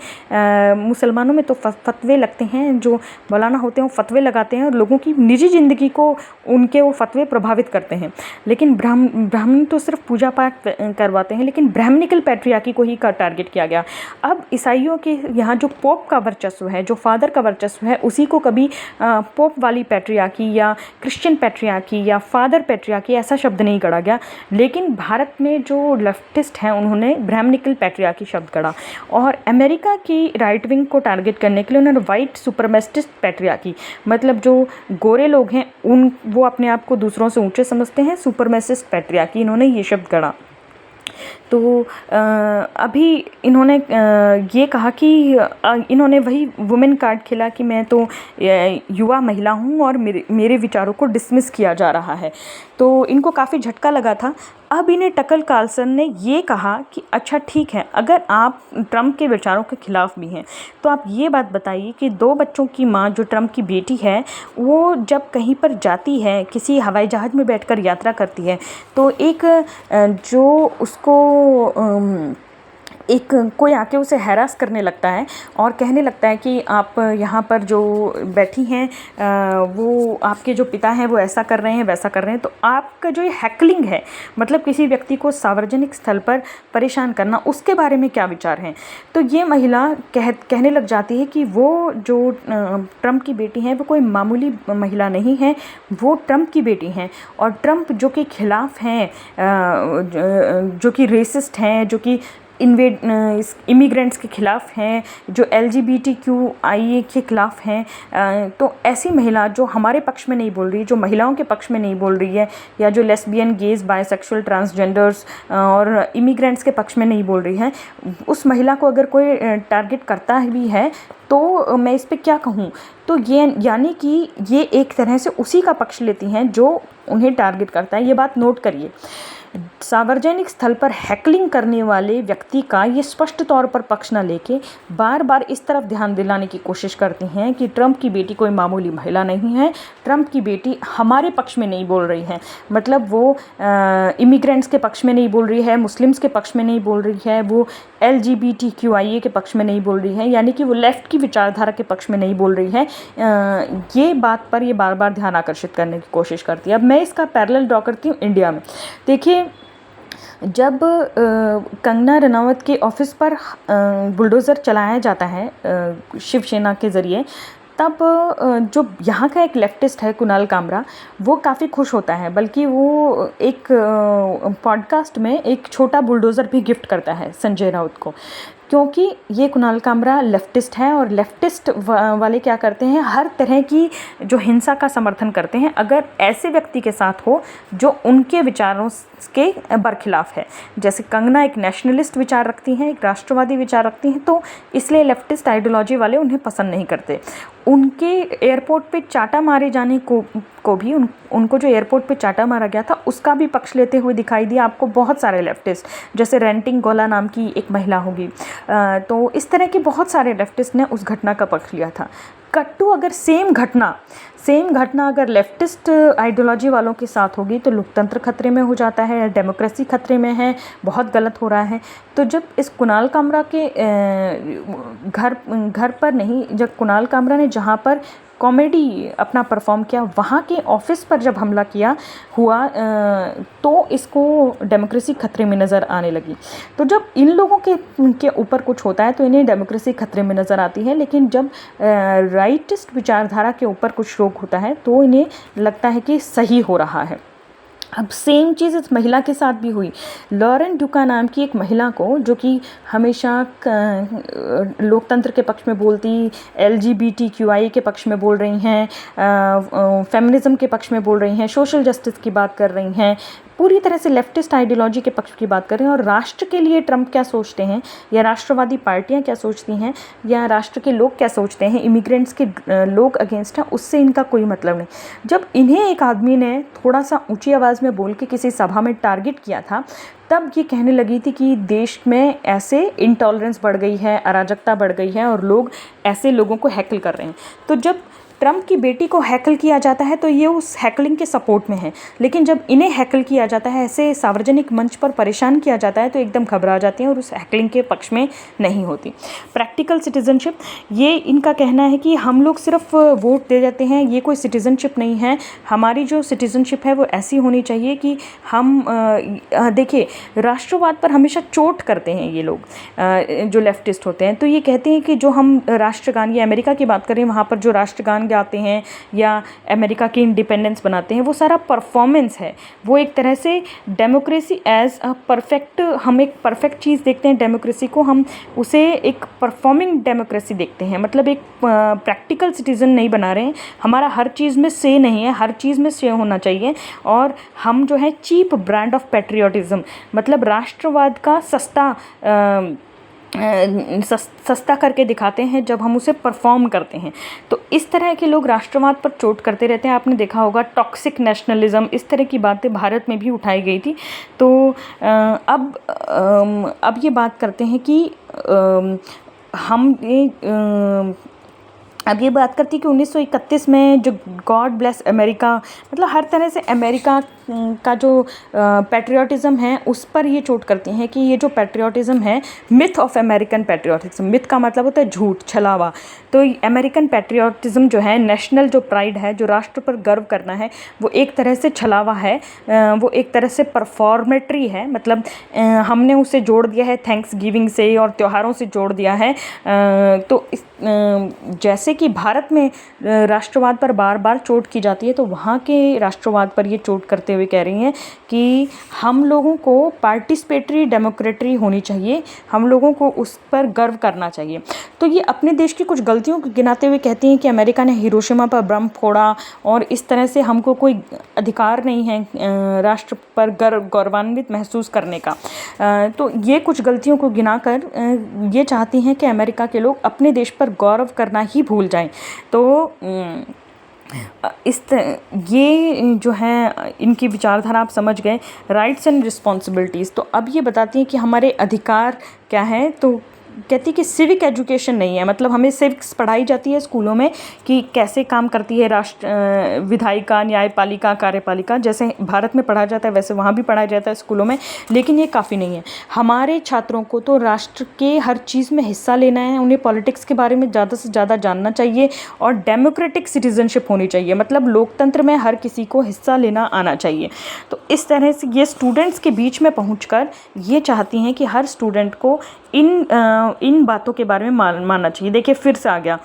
मुसलमानों में तो फतवे लगते हैं, जो मौलाना होते हैं वो फतवे लगाते हैं और लोगों की निजी ज़िंदगी को उनके वो फतवे प्रभावित करते हैं। लेकिन ब्राह्मण तो सिर्फ पूजा पाठ करवाते हैं। लेकिन ब्राह्मणिकल पैट्रियार्की को ही का टारगेट किया गया। अब ईसाइयों के यहाँ जो पोप का वर्चस्व है, जो फादर का वर्चस्व है, उसी को कभी पोप वाली पैट्रियार्की या क्रिश्चियन पैट्रियार्की या फादर पैट्रियार्की ऐसा शब्द नहीं गढ़ा गया। लेकिन भारत में जो लेफ्टिस्ट हैं उन्होंने ब्राह्मणिकल पैट्रियार्की शब्द गढ़ा। और अमेरिका की राइट विंग को टारगेट करने के लिए उन्होंने वाइट सुपरमेसिस्ट पैट्रियार्की, मतलब जो गोरे लोग हैं वो अपने आप को दूसरों से ऊंचे समझते हैं, सुपरमेसिस्ट पैट्रियार्की, इन्होंने ये शब्द गढ़ा। तो अभी इन्होंने ये कहा कि इन्होंने वही वुमेन कार्ड खेला कि मैं तो युवा महिला हूँ और मेरे विचारों को डिसमिस किया जा रहा है। तो इनको काफ़ी झटका लगा था। अब इन्हें टकर कार्लसन ने ये कहा कि अच्छा ठीक है, अगर आप ट्रंप के विचारों के खिलाफ भी हैं तो आप ये बात बताइए कि 2 बच्चों की माँ जो ट्रंप की बेटी है, वो जब कहीं पर जाती है, किसी हवाई जहाज़ में बैठकर यात्रा करती है, तो एक जो उसको कोई आके उसे हैरास करने लगता है और कहने लगता है कि आप यहाँ पर जो बैठी हैं वो आपके जो पिता हैं वो ऐसा कर रहे हैं, वैसा कर रहे हैं। तो आपका जो ये हैकलिंग है, मतलब किसी व्यक्ति को सार्वजनिक स्थल पर परेशान करना, उसके बारे में क्या विचार हैं। तो ये महिला कहने लग जाती है कि वो जो ट्रंप की बेटी हैं वो कोई मामूली महिला नहीं है, वो ट्रंप की बेटी हैं। और ट्रंप जो कि खिलाफ हैं, जो कि रेसिस्ट हैं, जो कि इमिग्रेंट्स के ख़िलाफ़ हैं, जो LGBTQIA के ख़िलाफ़ हैं, तो ऐसी महिला जो हमारे पक्ष में नहीं बोल रही, जो महिलाओं के पक्ष में नहीं बोल रही है, या जो लेस्बियन, गेज, बायसेक्सुअल, ट्रांसजेंडर्स और इमिग्रेंट्स के पक्ष में नहीं बोल रही है, उस महिला को अगर कोई टारगेट करता भी है तो मैं इस पे क्या कहूँ। तो ये यानी कि ये एक तरह से उसी का पक्ष लेती हैं जो उन्हें टारगेट करता है। ये बात नोट करिए। सार्वजनिक स्थल पर हैकलिंग करने वाले व्यक्ति का ये स्पष्ट तौर पर पक्ष न लेके बार बार इस तरफ ध्यान दिलाने की कोशिश करती हैं कि ट्रंप की बेटी कोई मामूली महिला नहीं है, ट्रंप की बेटी हमारे पक्ष में नहीं बोल रही है। मतलब वो इमिग्रेंट्स के पक्ष में नहीं बोल रही है, मुस्लिम्स के पक्ष में नहीं बोल रही है, वो LGBTQIA के पक्ष में नहीं बोल रही है, यानी कि वो लेफ़्ट की विचारधारा के पक्ष में नहीं बोल रही है। ये बात पर ये बार बार ध्यान आकर्षित करने की कोशिश करती है। अब मैं इसका पैरेलल ड्रॉ करती हूँ इंडिया में। देखिए, जब कंगना रनावत के ऑफिस पर बुलडोज़र चलाया जाता है शिवसेना के ज़रिए, तब जो यहाँ का एक लेफ्टिस्ट है कुणाल कामरा, वो काफ़ी खुश होता है, बल्कि वो एक पॉडकास्ट में एक छोटा बुलडोज़र भी गिफ्ट करता है संजय राउत को, क्योंकि ये कुणाल कामरा लेफ्टिस्ट है और लेफ्टिस्ट वाले क्या करते हैं, हर तरह की जो हिंसा का समर्थन करते हैं अगर ऐसे व्यक्ति के साथ हो जो उनके विचारों के बरखिलाफ़ है। जैसे कंगना एक नेशनलिस्ट विचार रखती हैं, एक राष्ट्रवादी विचार रखती हैं, तो इसलिए लेफ्टिस्ट आइडियोलॉजी वाले उन्हें पसंद नहीं करते। उनके एयरपोर्ट पे चाटा मारे जाने को भी उनको जो एयरपोर्ट पे चाटा मारा गया था उसका भी पक्ष लेते हुए दिखाई दिया आपको बहुत सारे लेफ्टिस्ट, जैसे रेंटिंग गोला नाम की एक महिला होगी। तो इस तरह के बहुत सारे लेफ्टिस्ट ने उस घटना का पक्ष लिया था। कट्टू अगर सेम घटना अगर लेफ्टिस्ट आइडियोलॉजी वालों के साथ होगी तो लोकतंत्र खतरे में हो जाता है, डेमोक्रेसी खतरे में है, बहुत गलत हो रहा है। तो जब इस कुणाल कामरा के घर पर नहीं, जब कुणाल कामरा ने जहाँ पर कॉमेडी अपना परफॉर्म किया, वहाँ के ऑफिस पर जब हमला हुआ तो इसको डेमोक्रेसी खतरे में नज़र आने लगी। तो जब इन लोगों के ऊपर कुछ होता है तो इन्हें डेमोक्रेसी खतरे में नज़र आती है, लेकिन जब राइटिस्ट विचारधारा के ऊपर कुछ रोक होता है तो इन्हें लगता है कि सही हो रहा है। अब सेम चीज़ इस महिला के साथ भी हुई। लॉरेन डुका नाम की एक महिला को, जो कि हमेशा लोकतंत्र के पक्ष में बोलती, LGBTQI के पक्ष में बोल रही हैं, फेमिनिज़म के पक्ष में बोल रही हैं, सोशल जस्टिस की बात कर रही हैं, पूरी तरह से लेफ्टिस्ट आइडियोलॉजी के पक्ष की बात कर रहे हैं। और राष्ट्र के लिए ट्रंप क्या सोचते हैं, या राष्ट्रवादी पार्टियां क्या सोचती हैं, या राष्ट्र के लोग क्या सोचते हैं, इमिग्रेंट्स के लोग अगेंस्ट हैं, उससे इनका कोई मतलब नहीं। जब इन्हें एक आदमी ने थोड़ा सा ऊंची आवाज़ में बोल के किसी सभा में टारगेट किया था, तब ये कहने लगी थी कि देश में ऐसे इंटॉलरेंस बढ़ गई है, अराजकता बढ़ गई है और लोग ऐसे लोगों को हैकल कर रहे हैं। तो जब ट्रंप की बेटी को हैकल किया जाता है तो ये उस हैकलिंग के सपोर्ट में है, लेकिन जब इन्हें हैकल किया जाता है, ऐसे सार्वजनिक मंच पर परेशान किया जाता है, तो एकदम घबरा जाती हैं और उस हैकलिंग के पक्ष में नहीं होती। प्रैक्टिकल सिटीजनशिप, ये इनका कहना है कि हम लोग सिर्फ वोट दे देते हैं, ये कोई सिटीजनशिप नहीं है। हमारी जो सिटीजनशिप है वो ऐसी होनी चाहिए कि हम देखिए, राष्ट्रवाद पर हमेशा चोट करते हैं ये लोग जो लेफ्टिस्ट होते हैं। तो ये कहते हैं कि जो हम राष्ट्रगान, या अमेरिका की बात करें, वहाँ पर जो राष्ट्रगान गाते हैं या अमेरिका की इंडिपेंडेंस बनाते हैं, वो सारा परफॉर्मेंस है। वो एक तरह से डेमोक्रेसी एज अ परफेक्ट, हम एक परफेक्ट चीज़ देखते हैं डेमोक्रेसी को, हम उसे एक परफॉर्मिंग डेमोक्रेसी देखते हैं। मतलब एक प्रैक्टिकल सिटीज़न नहीं बना रहे हैं, हमारा हर चीज़ में से नहीं है, हर चीज़ में से होना चाहिए। और हम जो है चीप ब्रांड ऑफ पैट्रियोटिज्म, मतलब राष्ट्रवाद का सस्ता करके दिखाते हैं जब हम उसे परफॉर्म करते हैं। तो इस तरह के लोग राष्ट्रवाद पर चोट करते रहते हैं। आपने देखा होगा टॉक्सिक नेशनलिज्म, इस तरह की बातें भारत में भी उठाई गई थी। तो अब ये बात करते हैं कि अब ये बात करती है कि 1931 में जो गॉड ब्लेस अमेरिका, मतलब हर तरह से अमेरिका का जो पैट्रियोटिज़म है उस पर ये चोट करती हैं कि ये जो पैट्रियोटिज़म है, मिथ ऑफ अमेरिकन पैट्रियोटिज़म, मिथ का मतलब होता है झूठ, छलावा। तो अमेरिकन पैट्रियोटिज़म जो है, नेशनल जो प्राइड है, जो राष्ट्र पर गर्व करना है, वो एक तरह से छलावा है, वो एक तरह से परफॉर्मेटरी है। मतलब हमने उसे जोड़ दिया है थैंक्स गिविंग से और त्योहारों से जोड़ दिया है। तो जैसे कि भारत में राष्ट्रवाद पर बार बार चोट की जाती है, तो वहाँ के राष्ट्रवाद पर ये चोट करते हुए हुए कह रही हैं कि हम लोगों को पार्टिसिपेटरी डेमोक्रेटरी होनी चाहिए, हम लोगों को उस पर गर्व करना चाहिए। तो ये अपने देश की कुछ गलतियों को गिनाते हुए कहती हैं कि अमेरिका ने हिरोशिमा पर बम फोड़ा और इस तरह से हमको कोई अधिकार नहीं है राष्ट्र पर गौरवान्वित महसूस करने का। तो ये कुछ गलतियों को गिनाकर ये चाहती हैं कि अमेरिका के लोग अपने देश पर गौरव करना ही भूल जाएं। तो ये जो है इनकी विचारधारा आप समझ गए। राइट्स एंड रिस्पॉन्सिबिलिटीज़, तो अब ये बताती हैं कि हमारे अधिकार क्या हैं। तो कहती है कि सिविक एजुकेशन नहीं है, मतलब हमें सिविक्स पढ़ाई जाती है स्कूलों में कि कैसे काम करती है राष्ट्र विधायिका, न्यायपालिका, कार्यपालिका, जैसे भारत में पढ़ा जाता है वैसे वहाँ भी पढ़ाया जाता है स्कूलों में, लेकिन ये काफ़ी नहीं है। हमारे छात्रों को तो राष्ट्र के हर चीज़ में हिस्सा लेना है, उन्हें पॉलिटिक्स के बारे में ज़्यादा से ज़्यादा जानना चाहिए और डेमोक्रेटिक सिटीजनशिप होनी चाहिए, मतलब लोकतंत्र में हर किसी को हिस्सा लेना आना चाहिए। तो इस तरह से ये स्टूडेंट्स के बीच में पहुँचकर ये चाहती हैं कि हर स्टूडेंट को इन बातों के बारे में मानना चाहिए। देखिए फिर से आ गया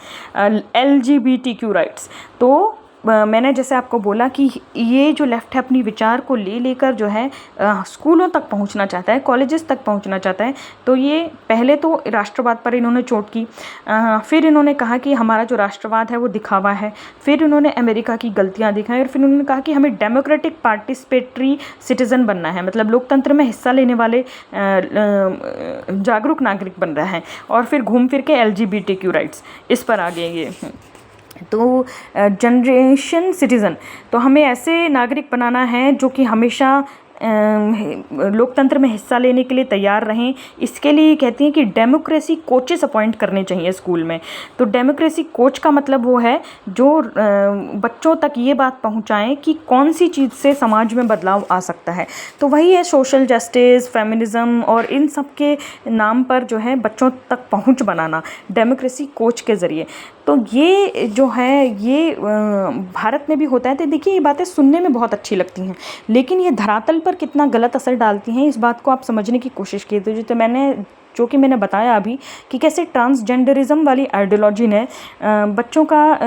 LGBTQ राइट्स। तो मैंने जैसे आपको बोला कि ये जो लेफ़्ट है अपनी विचार को लेकर जो है स्कूलों तक पहुंचना चाहता है, कॉलेजेस तक पहुंचना चाहता है। तो ये पहले तो राष्ट्रवाद पर इन्होंने चोट की, फिर इन्होंने कहा कि हमारा जो राष्ट्रवाद है वो दिखावा है, फिर इन्होंने अमेरिका की गलतियां दिखाई और फिर उन्होंने कहा कि हमें डेमोक्रेटिक पार्टिसिपेटरी सिटीज़न बनना है, मतलब लोकतंत्र में हिस्सा लेने वाले जागरूक नागरिक बन रहा है। और फिर घूम फिर के LGBTQ राइट्स इस पर आ गए ये। तो जनरेशन सिटीज़न, तो हमें ऐसे नागरिक बनाना है जो कि हमेशा लोकतंत्र में हिस्सा लेने के लिए तैयार रहें। इसके लिए कहती हैं कि डेमोक्रेसी कोचेस अपॉइंट करने चाहिए स्कूल में। तो डेमोक्रेसी कोच का मतलब वो है जो बच्चों तक ये बात पहुंचाएं कि कौन सी चीज़ से समाज में बदलाव आ सकता है। तो वही है सोशल जस्टिस, फेमिनिज़म और इन सब के नाम पर जो है बच्चों तक पहुंच बनाना डेमोक्रेसी कोच के ज़रिए। तो ये जो है ये भारत में भी होता है। तो देखिए ये बातें सुनने में बहुत अच्छी लगती हैं, लेकिन ये धरातल पर कितना गलत असर डालती हैं इस बात को आप समझने की कोशिश कीजिए। तो मैंने बताया अभी कि कैसे ट्रांसजेंडरिज्म वाली आइडियोलॉजी ने बच्चों का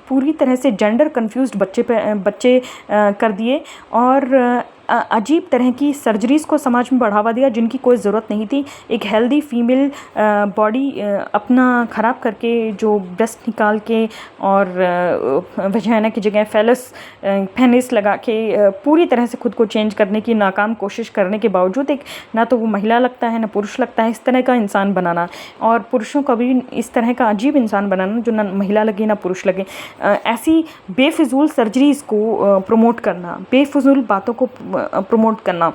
पूरी तरह से जेंडर कन्फ्यूज्ड बच्चे कर दिए और अजीब तरह की सर्जरीज़ को समाज में बढ़ावा दिया जिनकी कोई ज़रूरत नहीं थी। एक हेल्दी फीमेल बॉडी अपना ख़राब करके जो ब्रेस्ट निकाल के और वजाइना की जगह फेनिस लगा के पूरी तरह से खुद को चेंज करने की नाकाम कोशिश करने के बावजूद एक ना तो वो महिला लगता है ना पुरुष लगता है, इस तरह का इंसान बनाना, और पुरुषों को भी इस तरह का अजीब इंसान बनाना जो ना महिला लगे ना पुरुष लगे, ऐसी बेफिजूल सर्जरीज़ को प्रमोट करना, बेफिजूल बातों को प्रमोट करना।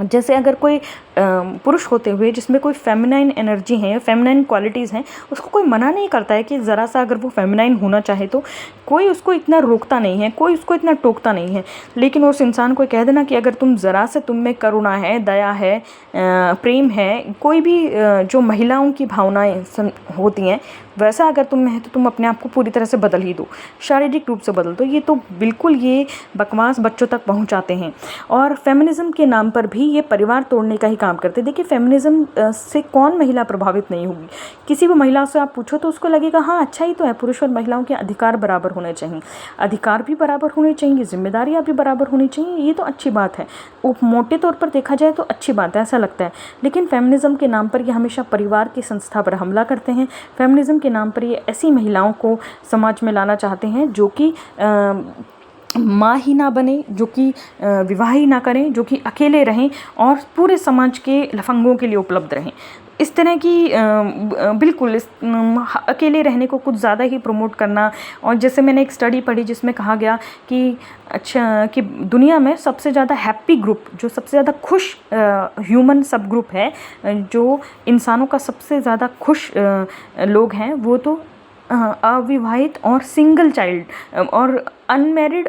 जैसे अगर कोई पुरुष होते हुए जिसमें कोई फेमिनाइन एनर्जी है, फेमिनाइन क्वालिटीज़ हैं, उसको कोई मना नहीं करता है कि ज़रा सा अगर वो फेमिनाइन होना चाहे तो कोई उसको इतना रोकता नहीं है, कोई उसको इतना टोकता नहीं है। लेकिन उस इंसान को कह देना कि अगर तुम ज़रा से तुम में करुणा है, दया है, प्रेम है, कोई भी जो महिलाओं की भावनाएं होती हैं वैसा अगर तुम में है तो तुम अपने आप को पूरी तरह से बदल ही दो, शारीरिक रूप से बदल दो। ये तो बिल्कुल ये बकवास बच्चों तक पहुंचाते हैं। और फेमिनिज़म के नाम पर भी ये परिवार तोड़ने का ही काम करते हैं। देखिए फेमिनिज़म से कौन महिला प्रभावित नहीं होगी? किसी भी महिला से आप पूछो तो उसको लगेगा हाँ अच्छा ही तो है, पुरुष और महिलाओं के अधिकार बराबर होने चाहिए, अधिकार भी बराबर होने चाहिए, जिम्मेदारियाँ भी बराबर होनी चाहिए, ये तो अच्छी बात है, मोटे तौर पर देखा जाए तो अच्छी बात है, ऐसा लगता है। लेकिन फेमिनिज़म के नाम पर ये हमेशा परिवार की संस्था पर हमला करते हैं। फेमिनिज़म के नाम पर ये ऐसी महिलाओं को समाज में लाना चाहते हैं जो कि माँ ही ना बने, जो कि विवाह ही ना करें, जो कि अकेले रहें और पूरे समाज के लफंगों के लिए उपलब्ध रहें। इस तरह की बिल्कुल अकेले रहने को कुछ ज़्यादा ही प्रमोट करना। और जैसे मैंने एक स्टडी पढ़ी जिसमें कहा गया कि अच्छा कि दुनिया में सबसे ज़्यादा हैप्पी ग्रुप, जो सबसे ज़्यादा खुश ह्यूमन सब ग्रुप है, जो इंसानों का सबसे ज़्यादा खुश लोग हैं, वो तो अविवाहित और सिंगल चाइल्ड और अनमैरिड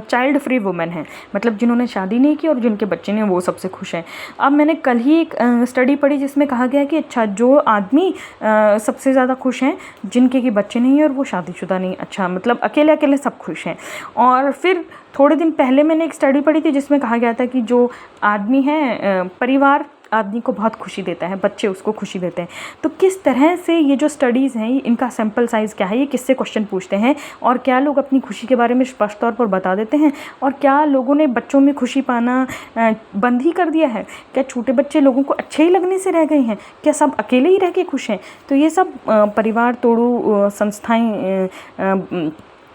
चाइल्ड फ्री वुमेन हैं, मतलब जिन्होंने शादी नहीं की और जिनके बच्चे नहीं, वो सबसे खुश हैं। अब मैंने कल ही एक स्टडी पढ़ी जिसमें कहा गया कि अच्छा जो आदमी सबसे ज़्यादा खुश हैं जिनके कि बच्चे नहीं हैं और वो शादीशुदा नहीं, अच्छा मतलब अकेले अकेले सब खुश हैं। और फिर थोड़े दिन पहले मैंने एक स्टडी पढ़ी थी जिसमें कहा गया था कि जो आदमी है परिवार आदमी को बहुत खुशी देता है, बच्चे उसको खुशी देते हैं। तो किस तरह से ये जो स्टडीज़ हैं, इनका सैम्पल साइज़ क्या है, ये किससे क्वेश्चन पूछते हैं, और क्या लोग अपनी खुशी के बारे में स्पष्ट तौर पर बता देते हैं, और क्या लोगों ने बच्चों में खुशी पाना बंद ही कर दिया है, क्या छोटे बच्चे लोगों को अच्छे ही लगने से रह गए हैं, क्या सब अकेले ही रह के खुश हैं। तो ये सब परिवार तोड़ू संस्थाएँ,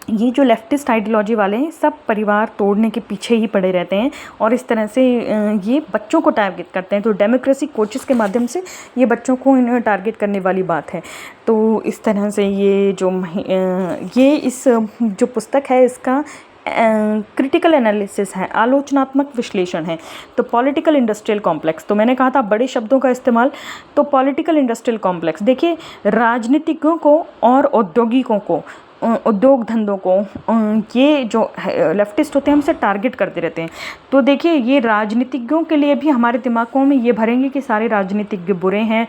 ये जो लेफ्टिस्ट आइडियोलॉजी वाले हैं, सब परिवार तोड़ने के पीछे ही पड़े रहते हैं और इस तरह से ये बच्चों को टारगेट करते हैं। तो डेमोक्रेसी कोचेस के माध्यम से ये बच्चों को इन्हें टारगेट करने वाली बात है। तो इस तरह से ये जो पुस्तक है, इसका क्रिटिकल एनालिसिस है, आलोचनात्मक विश्लेषण है। तो पॉलिटिकल इंडस्ट्रियल कॉम्प्लेक्स, तो मैंने कहा था बड़े शब्दों का इस्तेमाल। तो पॉलिटिकल इंडस्ट्रियल कॉम्प्लेक्स, देखिए राजनीतिज्ञों को और औद्योगिकों को, उद्योग धंधों को, ये जो लेफ्टिस्ट होते हैं हमसे टारगेट करते रहते हैं। तो देखिए ये राजनीतिज्ञों के लिए भी हमारे दिमागों में ये भरेंगे कि सारे राजनीतिज्ञ बुरे हैं,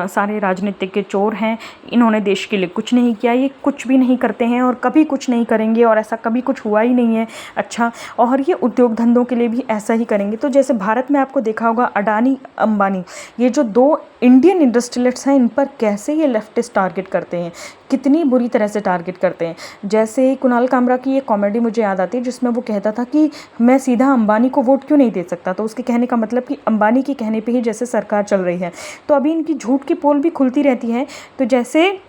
सारे राजनीतिज्ञ चोर हैं, इन्होंने देश के लिए कुछ नहीं किया, ये कुछ भी नहीं करते हैं और कभी कुछ नहीं करेंगे और ऐसा कभी कुछ हुआ ही नहीं है। अच्छा, और ये उद्योग धंधों के लिए भी ऐसा ही करेंगे। तो जैसे भारत में आपको देखा होगा अडानी अंबानी, ये जो दो इंडियन इंडस्ट्रियलिस्ट्स हैं, इन पर कैसे ये लेफ्टिस्ट टारगेट करते हैं, कितनी बुरी तरह से टारगेट करते हैं। जैसे कुणाल कामरा की एक कॉमेडी मुझे याद आती है जिसमें वो कहता था कि मैं सीधा अंबानी को वोट क्यों नहीं दे सकता। तो उसके कहने का मतलब कि अंबानी के कहने पे ही जैसे सरकार चल रही है। तो अभी इनकी झूठ की पोल भी खुलती रहती है। तो जैसे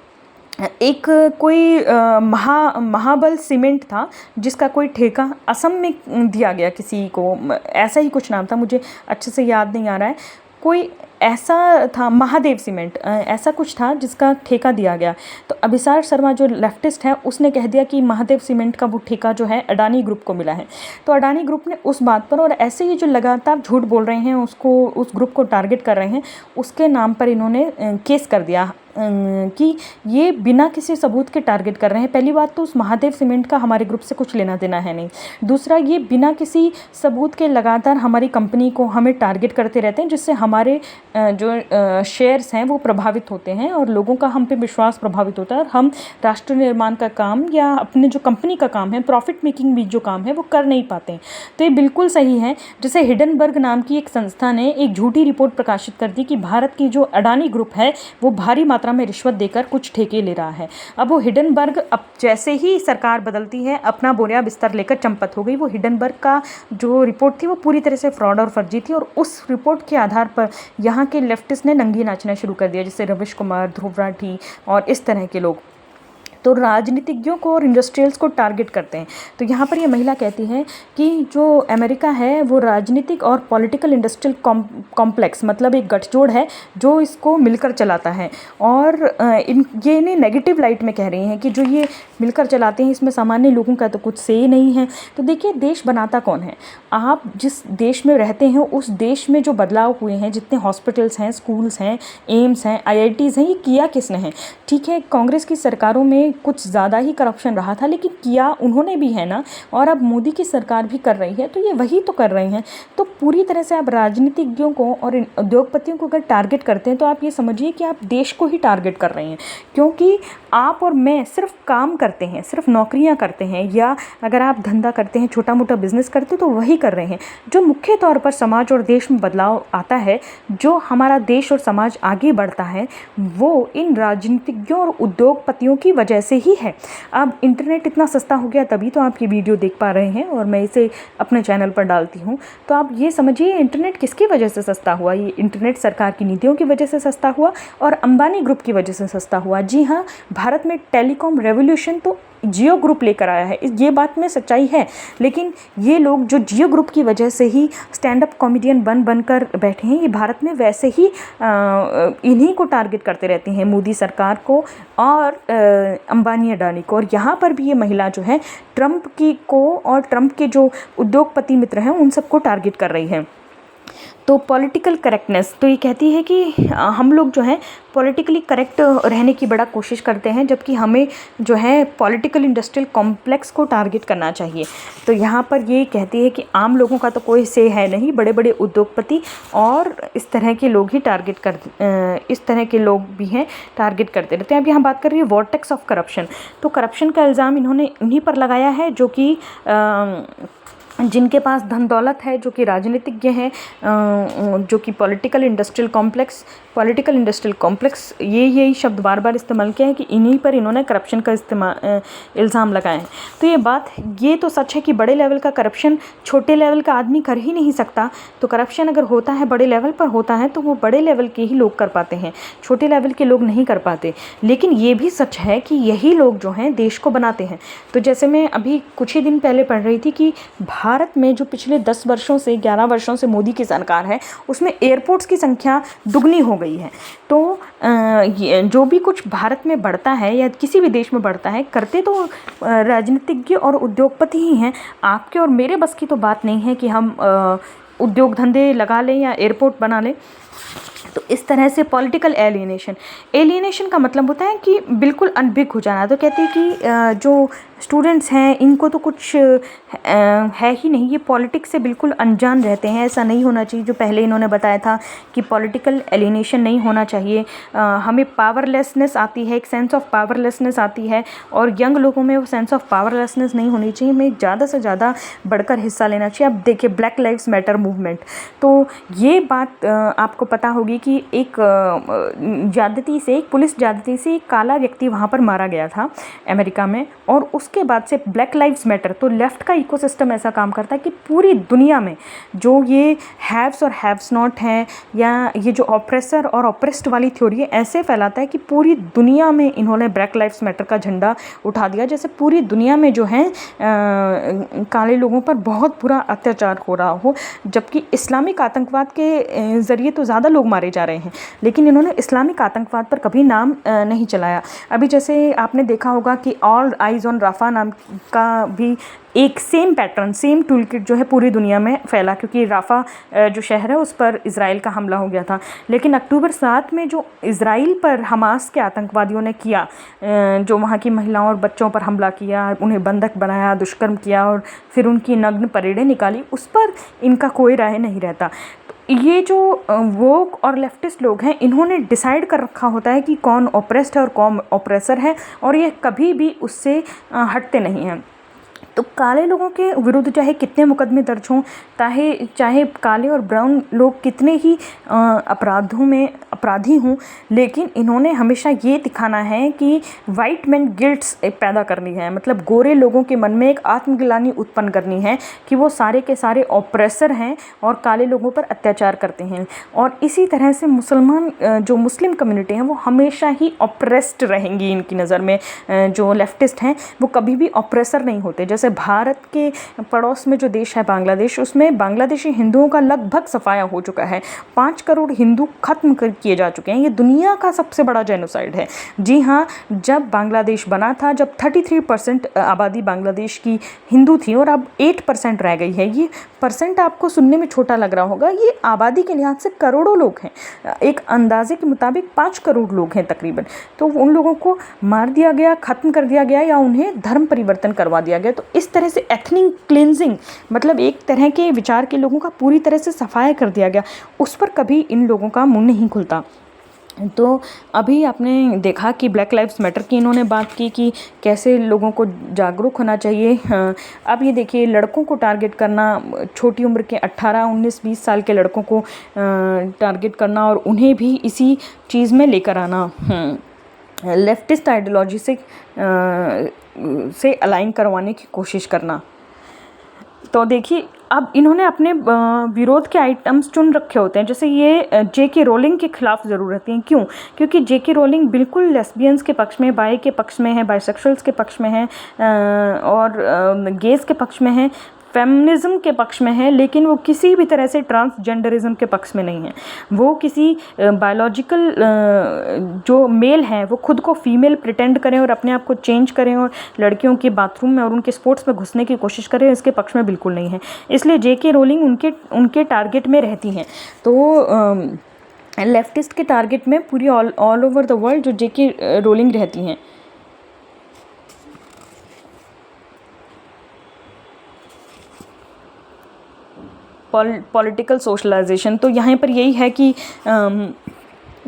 एक कोई महाबल सीमेंट था जिसका कोई ठेका असम में दिया गया किसी को, ऐसा ही कुछ नाम था, मुझे अच्छे से याद नहीं आ रहा है, कोई ऐसा था, महादेव सीमेंट ऐसा कुछ था जिसका ठेका दिया गया। तो अभिसार शर्मा जो लेफ्टिस्ट है उसने कह दिया कि महादेव सीमेंट का वो ठेका जो है अडानी ग्रुप को मिला है। तो अडानी ग्रुप ने उस बात पर, और ऐसे ही जो लगातार झूठ बोल रहे हैं उसको, उस ग्रुप को टारगेट कर रहे हैं, उसके नाम पर इन्होंने केस कर दिया कि ये बिना किसी सबूत के टारगेट कर रहे हैं। पहली बात तो उस महादेव सीमेंट का हमारे ग्रुप से कुछ लेना देना है नहीं। दूसरा, ये बिना किसी सबूत के लगातार हमारी कंपनी को हमें टारगेट करते रहते हैं, जिससे हमारे जो शेयर्स हैं वो प्रभावित होते हैं और लोगों का हम पे विश्वास प्रभावित होता है और हम राष्ट्र निर्माण का काम या अपने जो कंपनी का काम है, प्रॉफिट मेकिंग भी जो काम है, वो कर नहीं पाते हैं। तो ये बिल्कुल सही है। जैसे हिडनबर्ग नाम की एक संस्था ने एक झूठी रिपोर्ट प्रकाशित कर दी कि भारत की जो अडानी ग्रुप है वो भारी मात्रा में रिश्वत देकर कुछ ठेके ले रहा है। अब वो हिडनबर्ग, अब जैसे ही सरकार बदलती है, अपना बोरिया बिस्तर लेकर चंपत हो गई। वो हिडनबर्ग का जो रिपोर्ट थी वो पूरी तरह से फ्रॉड और फर्जी थी और उस रिपोर्ट के आधार पर यहाँ के लेफ्टिस्ट ने नंगी नाचना शुरू कर दिया, जैसे रविश कुमार, ध्रुव राठी और इस तरह के लोग। तो राजनीतिज्ञों को और इंडस्ट्रियल्स को टारगेट करते हैं। तो यहाँ पर ये महिला कहती है कि जो अमेरिका है वो राजनीतिक और पॉलिटिकल इंडस्ट्रियल कॉम्प्लेक्स, मतलब एक गठजोड़ है जो इसको मिलकर चलाता है, और ये इन्हें नेगेटिव लाइट में कह रही हैं कि जो ये मिलकर चलाते हैं इसमें सामान्य लोगों का तो कुछ से नहीं है। तो देखिए, देश बनाता कौन है? आप जिस देश में रहते हैं उस देश में जो बदलाव हुए हैं, जितने हॉस्पिटल्स हैं, स्कूल्स हैं, एम्स हैं, IITs हैं, ये किया किसने है? ठीक है, कांग्रेस की सरकारों में कुछ ज़्यादा ही करप्शन रहा था, लेकिन किया उन्होंने भी है ना, और अब मोदी की सरकार भी कर रही है, तो ये वही तो कर रहे हैं। तो पूरी तरह से आप राजनीतिज्ञों को और उद्योगपतियों को अगर टारगेट करते हैं तो आप ये समझिए कि आप देश को ही टारगेट कर रहे हैं, क्योंकि आप और मैं सिर्फ काम करते हैं, सिर्फ नौकरियां करते हैं, या अगर आप धंधा करते हैं, छोटा मोटा बिजनेस करते हैं, तो वही कर रहे हैं। जो मुख्य तौर पर समाज और देश में बदलाव आता है, जो हमारा देश और समाज आगे बढ़ता है, वो इन राजनीतिज्ञों और उद्योगपतियों की वजह से ही है। अब इंटरनेट इतना सस्ता हो गया तभी तो आप ये वीडियो देख पा रहे हैं और मैं इसे अपने चैनल पर डालती हूँ। तो आप ये समझिए इंटरनेट किसकी वजह से सस्ता हुआ? ये इंटरनेट सरकार की नीतियों की वजह से सस्ता हुआ और अंबानी ग्रुप की वजह से सस्ता हुआ। जी हाँ, भारत में टेलीकॉम रेवोल्यूशन तो जियो ग्रुप लेकर आया है, ये बात में सच्चाई है, लेकिन ये लोग जो जियो ग्रुप की वजह से ही स्टैंड अप कॉमेडियन बनकर बैठे हैं, ये भारत में वैसे ही इन्हीं को टारगेट करते रहते हैं, मोदी सरकार को और अंबानी अडानी को। और यहाँ पर भी ये महिला जो है ट्रंप की को और ट्रंप के जो उद्योगपति मित्र हैं उन सबको टारगेट कर रही है। तो पॉलिटिकल करेक्टनेस, तो ये कहती है कि हम लोग जो है पॉलिटिकली करेक्ट रहने की बड़ा कोशिश करते हैं, जबकि हमें जो है पॉलिटिकल इंडस्ट्रियल कॉम्प्लेक्स को टारगेट करना चाहिए। तो यहाँ पर ये कहती है कि आम लोगों का तो कोई से है नहीं, बड़े बड़े उद्योगपति और इस तरह के लोग ही इस तरह के लोग भी हैं, टारगेट करते रहते हैं। अब यहाँ बात कर रही है वॉर्टेक्स ऑफ करप्शन। तो करप्शन का इल्ज़ाम इन्होंने उन्हीं पर लगाया है जो कि जिनके पास धन दौलत है, जो कि राजनीतिज्ञ हैं, जो कि पॉलिटिकल इंडस्ट्रियल कॉम्प्लेक्स, यही शब्द बार बार इस्तेमाल किया है कि इन्हीं पर इन्होंने करप्शन का इल्ज़ाम लगाए हैं। तो ये तो सच है कि बड़े लेवल का करप्शन छोटे लेवल का आदमी कर ही नहीं सकता। तो करप्शन अगर होता है बड़े लेवल पर होता है तो वो बड़े लेवल के ही लोग कर पाते हैं, छोटे लेवल के लोग नहीं कर पाते। लेकिन ये भी सच है कि यही लोग जो हैं देश को बनाते हैं। तो जैसे मैं अभी कुछ ही दिन पहले पढ़ रही थी कि भारत में जो पिछले 10 वर्षों से 11 वर्षों से मोदी की सरकार है उसमें एयरपोर्ट्स की संख्या दुगनी हो गई है। तो जो भी कुछ भारत में बढ़ता है या किसी भी देश में बढ़ता है, करते तो राजनीतिज्ञ और उद्योगपति ही हैं। आपके और मेरे बस की तो बात नहीं है कि हम उद्योग धंधे लगा लें या एयरपोर्ट बना लें। तो इस तरह से पॉलिटिकल एलियनेशन का मतलब होता है कि बिल्कुल अनभिज्ञ हो जाना। तो कहते हैं कि जो स्टूडेंट्स हैं इनको तो कुछ है ही नहीं, ये पॉलिटिक्स से बिल्कुल अनजान रहते हैं। ऐसा नहीं होना चाहिए जो पहले इन्होंने बताया था कि पॉलिटिकल एलियनेशन नहीं होना चाहिए। हमें पावरलेसनेस आती है, एक सेंस ऑफ पावरलेसनेस आती है, और यंग लोगों में वो सेंस ऑफ पावरलेसनेस नहीं होनी चाहिए। हमें ज़्यादा से ज़्यादा बढ़कर हिस्सा लेना चाहिए। अब देखिए ब्लैक लाइव्स मैटर मूवमेंट, तो ये बात आपको पता होगी कि एक पुलिस ज्यादती से एक काला व्यक्ति वहाँ पर मारा गया था अमेरिका में, और उसके बाद से ब्लैक लाइव्स मैटर। तो लेफ्ट का इकोसिस्टम ऐसा काम करता है कि पूरी दुनिया में जो ये हैव्स और हैव्स नॉट हैं, या ये जो ऑप्रेसर और ऑप्रेस्ड वाली थ्योरी है, ऐसे फैलाता है कि पूरी दुनिया में इन्होंने ब्लैक लाइव्स मैटर का झंडा उठा दिया। जैसे पूरी दुनिया में जो है काले लोगों पर बहुत बुरा अत्याचार हो रहा हो, जबकि इस्लामिक आतंकवाद के ज़रिए तो ज़्यादा लोग मारे जा रहे हैं, लेकिन इन्होंने इस्लामिक आतंकवाद पर कभी नाम नहीं चलाया। अभी जैसे आपने देखा होगा कि ऑल आइज़ ऑन राफा नाम का भी एक same pattern, same tool kit जो है पूरी दुनिया में फैला, क्योंकि राफा जो शहर है उस पर इज़राइल का हमला हो गया था। लेकिन अक्टूबर 7 में जो इज़राइल पर हमास के आतंकवादियों ने किया, जो वहाँ की महिलाओं और बच्चों पर हमला किया, उन्हें बंधक बनाया, दुष्कर्म किया और फिर उनकी नग्न परेडें निकाली, उस पर इनका कोई राय नहीं रहता। ये जो वोक और लेफ्टिस्ट लोग हैं, इन्होंने डिसाइड कर रखा होता है कि कौन ऑप्रेस्ड है और कौन ऑप्रेसर है, और ये कभी भी उससे हटते नहीं हैं। तो काले लोगों के विरुद्ध चाहे कितने मुकदमे दर्ज हों, चाहे काले और ब्राउन लोग कितने ही अपराधों में अपराधी हों, लेकिन इन्होंने हमेशा ये दिखाना है कि वाइट मैन गिल्ट्स पैदा करनी है। मतलब गोरे लोगों के मन में एक आत्मग्लानि उत्पन्न करनी है कि वो सारे के सारे ऑप्रेसर हैं और काले लोगों पर अत्याचार करते हैं। और इसी तरह से जो मुस्लिम कम्युनिटी हैं वो हमेशा ही ऑप्रेस्ड रहेंगी इनकी नज़र में। जो लेफ्टिस्ट हैं वो कभी भी ऑप्रेसर नहीं होते। जैसे भारत के पड़ोस में जो देश है बांग्लादेश, उसमें बांग्लादेशी हिंदुओं का लगभग सफाया हो चुका है। 5 करोड़ हिंदू खत्म किए जा चुके हैं। ये दुनिया का सबसे बड़ा जेनोसाइड है। जी हाँ, जब बांग्लादेश बना था, जब 33% आबादी बांग्लादेश की हिंदू थी और अब 8% रह गई है। ये परसेंट आपको सुनने में छोटा लग रहा होगा, ये आबादी के लिहाज से करोड़ों लोग हैं। एक अंदाजे के मुताबिक 5 करोड़ लोग हैं तकरीबन। तो उन लोगों को मार दिया गया, ख़त्म कर दिया गया, या उन्हें धर्म परिवर्तन करवा दिया गया। तो इस तरह से एथनिक क्लिनजिंग, मतलब एक तरह के विचार के लोगों का पूरी तरह से सफाया कर दिया गया, उस पर कभी इन लोगों का मुंह नहीं खुलता। तो अभी आपने देखा कि ब्लैक लाइव्स मैटर की इन्होंने बात की कि कैसे लोगों को जागरूक होना चाहिए। अब ये देखिए, लड़कों को टारगेट करना, छोटी उम्र के 18, 19, 20 साल के लड़कों को टारगेट करना और उन्हें भी इसी चीज़ में लेकर आना, लेफ्टिस्ट आइडियोलॉजी से अलाइन करवाने की कोशिश करना। तो देखिए, अब इन्होंने अपने विरोध के आइटम्स चुन रखे होते हैं। जैसे ये जेके रोलिंग के खिलाफ ज़रूर रहती हैं। क्यों? क्योंकि जेके रोलिंग बिल्कुल लेस्बियंस के पक्ष में, बाय के पक्ष में है, बाइसेक्सुअल्स के पक्ष में है, और गेज के पक्ष में है, फेमिनिज्म के पक्ष में है, लेकिन वो किसी भी तरह से ट्रांसजेंडरिज्म के पक्ष में नहीं है। वो किसी बायोलॉजिकल जो मेल हैं वो खुद को फीमेल प्रिटेंड करें और अपने आप को चेंज करें और लड़कियों के बाथरूम में और उनके स्पोर्ट्स में घुसने की कोशिश करें, इसके पक्ष में बिल्कुल नहीं है। इसलिए जेके रोलिंग उनके टारगेट में रहती हैं। तो लेफ्टिस्ट के टारगेट में पूरी ऑल ओवर द वर्ल्ड जो जेके रोलिंग रहती हैं। पॉलिटिकल सोशलाइजेशन, तो यहाँ पर यही है कि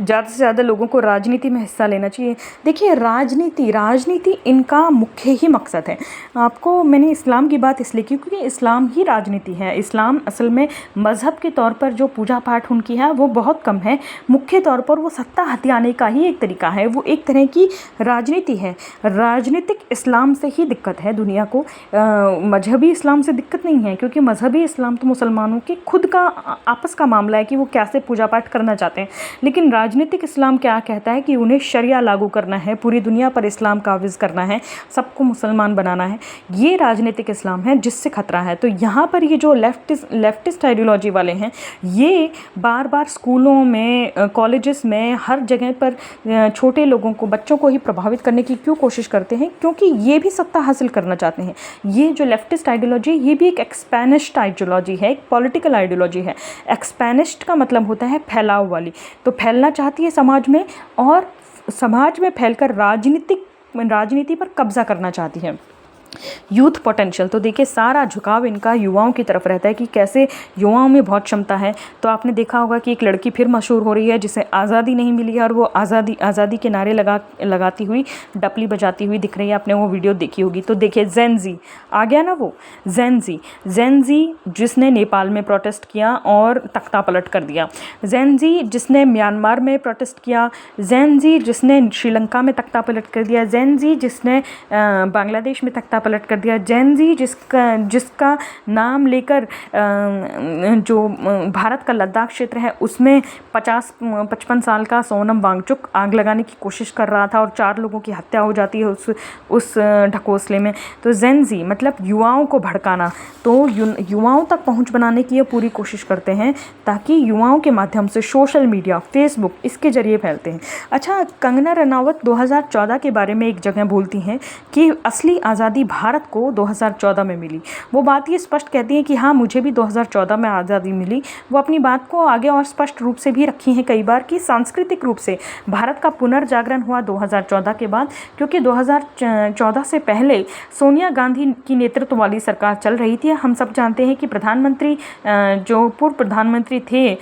ज़्यादा से ज़्यादा लोगों को राजनीति में हिस्सा लेना चाहिए। देखिए, राजनीति इनका मुख्य ही मकसद है। आपको मैंने इस्लाम की बात इसलिए की क्योंकि इस्लाम ही राजनीति है। इस्लाम असल में मज़हब के तौर पर जो पूजा पाठ उनकी है वो बहुत कम है। मुख्य तौर पर वो सत्ता हथियाने का ही एक तरीका है, वो एक तरह की राजनीति है। राजनीतिक इस्लाम से ही दिक्कत है दुनिया को, मजहबी इस्लाम से दिक्कत नहीं है, क्योंकि मजहबी इस्लाम तो मुसलमानों के खुद का आपस का मामला है कि वो कैसे पूजा पाठ करना चाहते हैं। लेकिन राजनीतिक इस्लाम क्या कहता है कि उन्हें शरिया लागू करना है, पूरी दुनिया पर इस्लाम काबिज करना है, सबको मुसलमान बनाना है। ये राजनीतिक इस्लाम है जिससे खतरा है। तो यहाँ पर ये जो लेफ्टिस्ट आइडियोलॉजी वाले हैं, ये बार बार स्कूलों में, कॉलेजेस में, हर जगह पर छोटे लोगों को, बच्चों को ही प्रभावित करने की क्यों कोशिश करते हैं? क्योंकि ये भी सत्ता हासिल करना चाहते हैं। ये जो लेफ्टिस्ट आइडियोलॉजी, ये भी एक एक्सपैनिस्ट आइडियोलॉजी है, एक पॉलिटिकल आइडियोलॉजी है। एक्सपैनिस्ट का मतलब होता है फैलाव वाली, तो फैलना चाहती है समाज में, और समाज में फैलकर राजनीति पर कब्जा करना चाहती है। यूथ पोटेंशियल, तो देखिए सारा झुकाव इनका युवाओं की तरफ रहता है कि कैसे युवाओं में बहुत क्षमता है। तो आपने देखा होगा कि एक लड़की फिर मशहूर हो रही है जिसे आज़ादी नहीं मिली है, और वो आज़ादी के नारे लगाती हुई, डपली बजाती हुई दिख रही है। आपने वो वीडियो देखी होगी। तो देखिए जेन-ज़ी आ गया ना, वो जेन-ज़ी जिसने नेपाल में प्रोटेस्ट किया और तख्ता पलट कर दिया, जेन-ज़ी जिसने म्यांमार में प्रोटेस्ट किया, जेन-ज़ी जिसने श्रीलंका में तख्ता पलट कर दिया, जेन-ज़ी जिसने बांग्लादेश में तख्ता पलट कर दिया, जेन-ज़ी जिसका नाम लेकर जो भारत का लद्दाख क्षेत्र है उसमें 50-55 साल का सोनम वांगचुक आग लगाने की कोशिश कर रहा था और 4 लोगों की हत्या हो जाती है उस ढकोसले में। तो जेन-ज़ी मतलब युवाओं को भड़काना, तो युवाओं तक पहुंच बनाने की ये पूरी कोशिश करते हैं ताकि युवाओं के माध्यम से सोशल मीडिया, फेसबुक, इसके जरिए फैलते हैं। अच्छा, कंगना रनावत 2014 के बारे में एक जगह बोलती हैं कि असली आज़ादी भारत को 2014 में मिली। वो बात ये स्पष्ट कहती हैं कि हाँ, मुझे भी 2014 में आज़ादी मिली। वो अपनी बात को आगे और स्पष्ट रूप से भी रखी हैं कई बार कि सांस्कृतिक रूप से भारत का पुनर्जागरण हुआ 2014 के बाद, क्योंकि 2014 से पहले सोनिया गांधी की नेतृत्व वाली सरकार चल रही थी। हम सब जानते हैं कि प्रधानमंत्री, जो पूर्व प्रधानमंत्री थे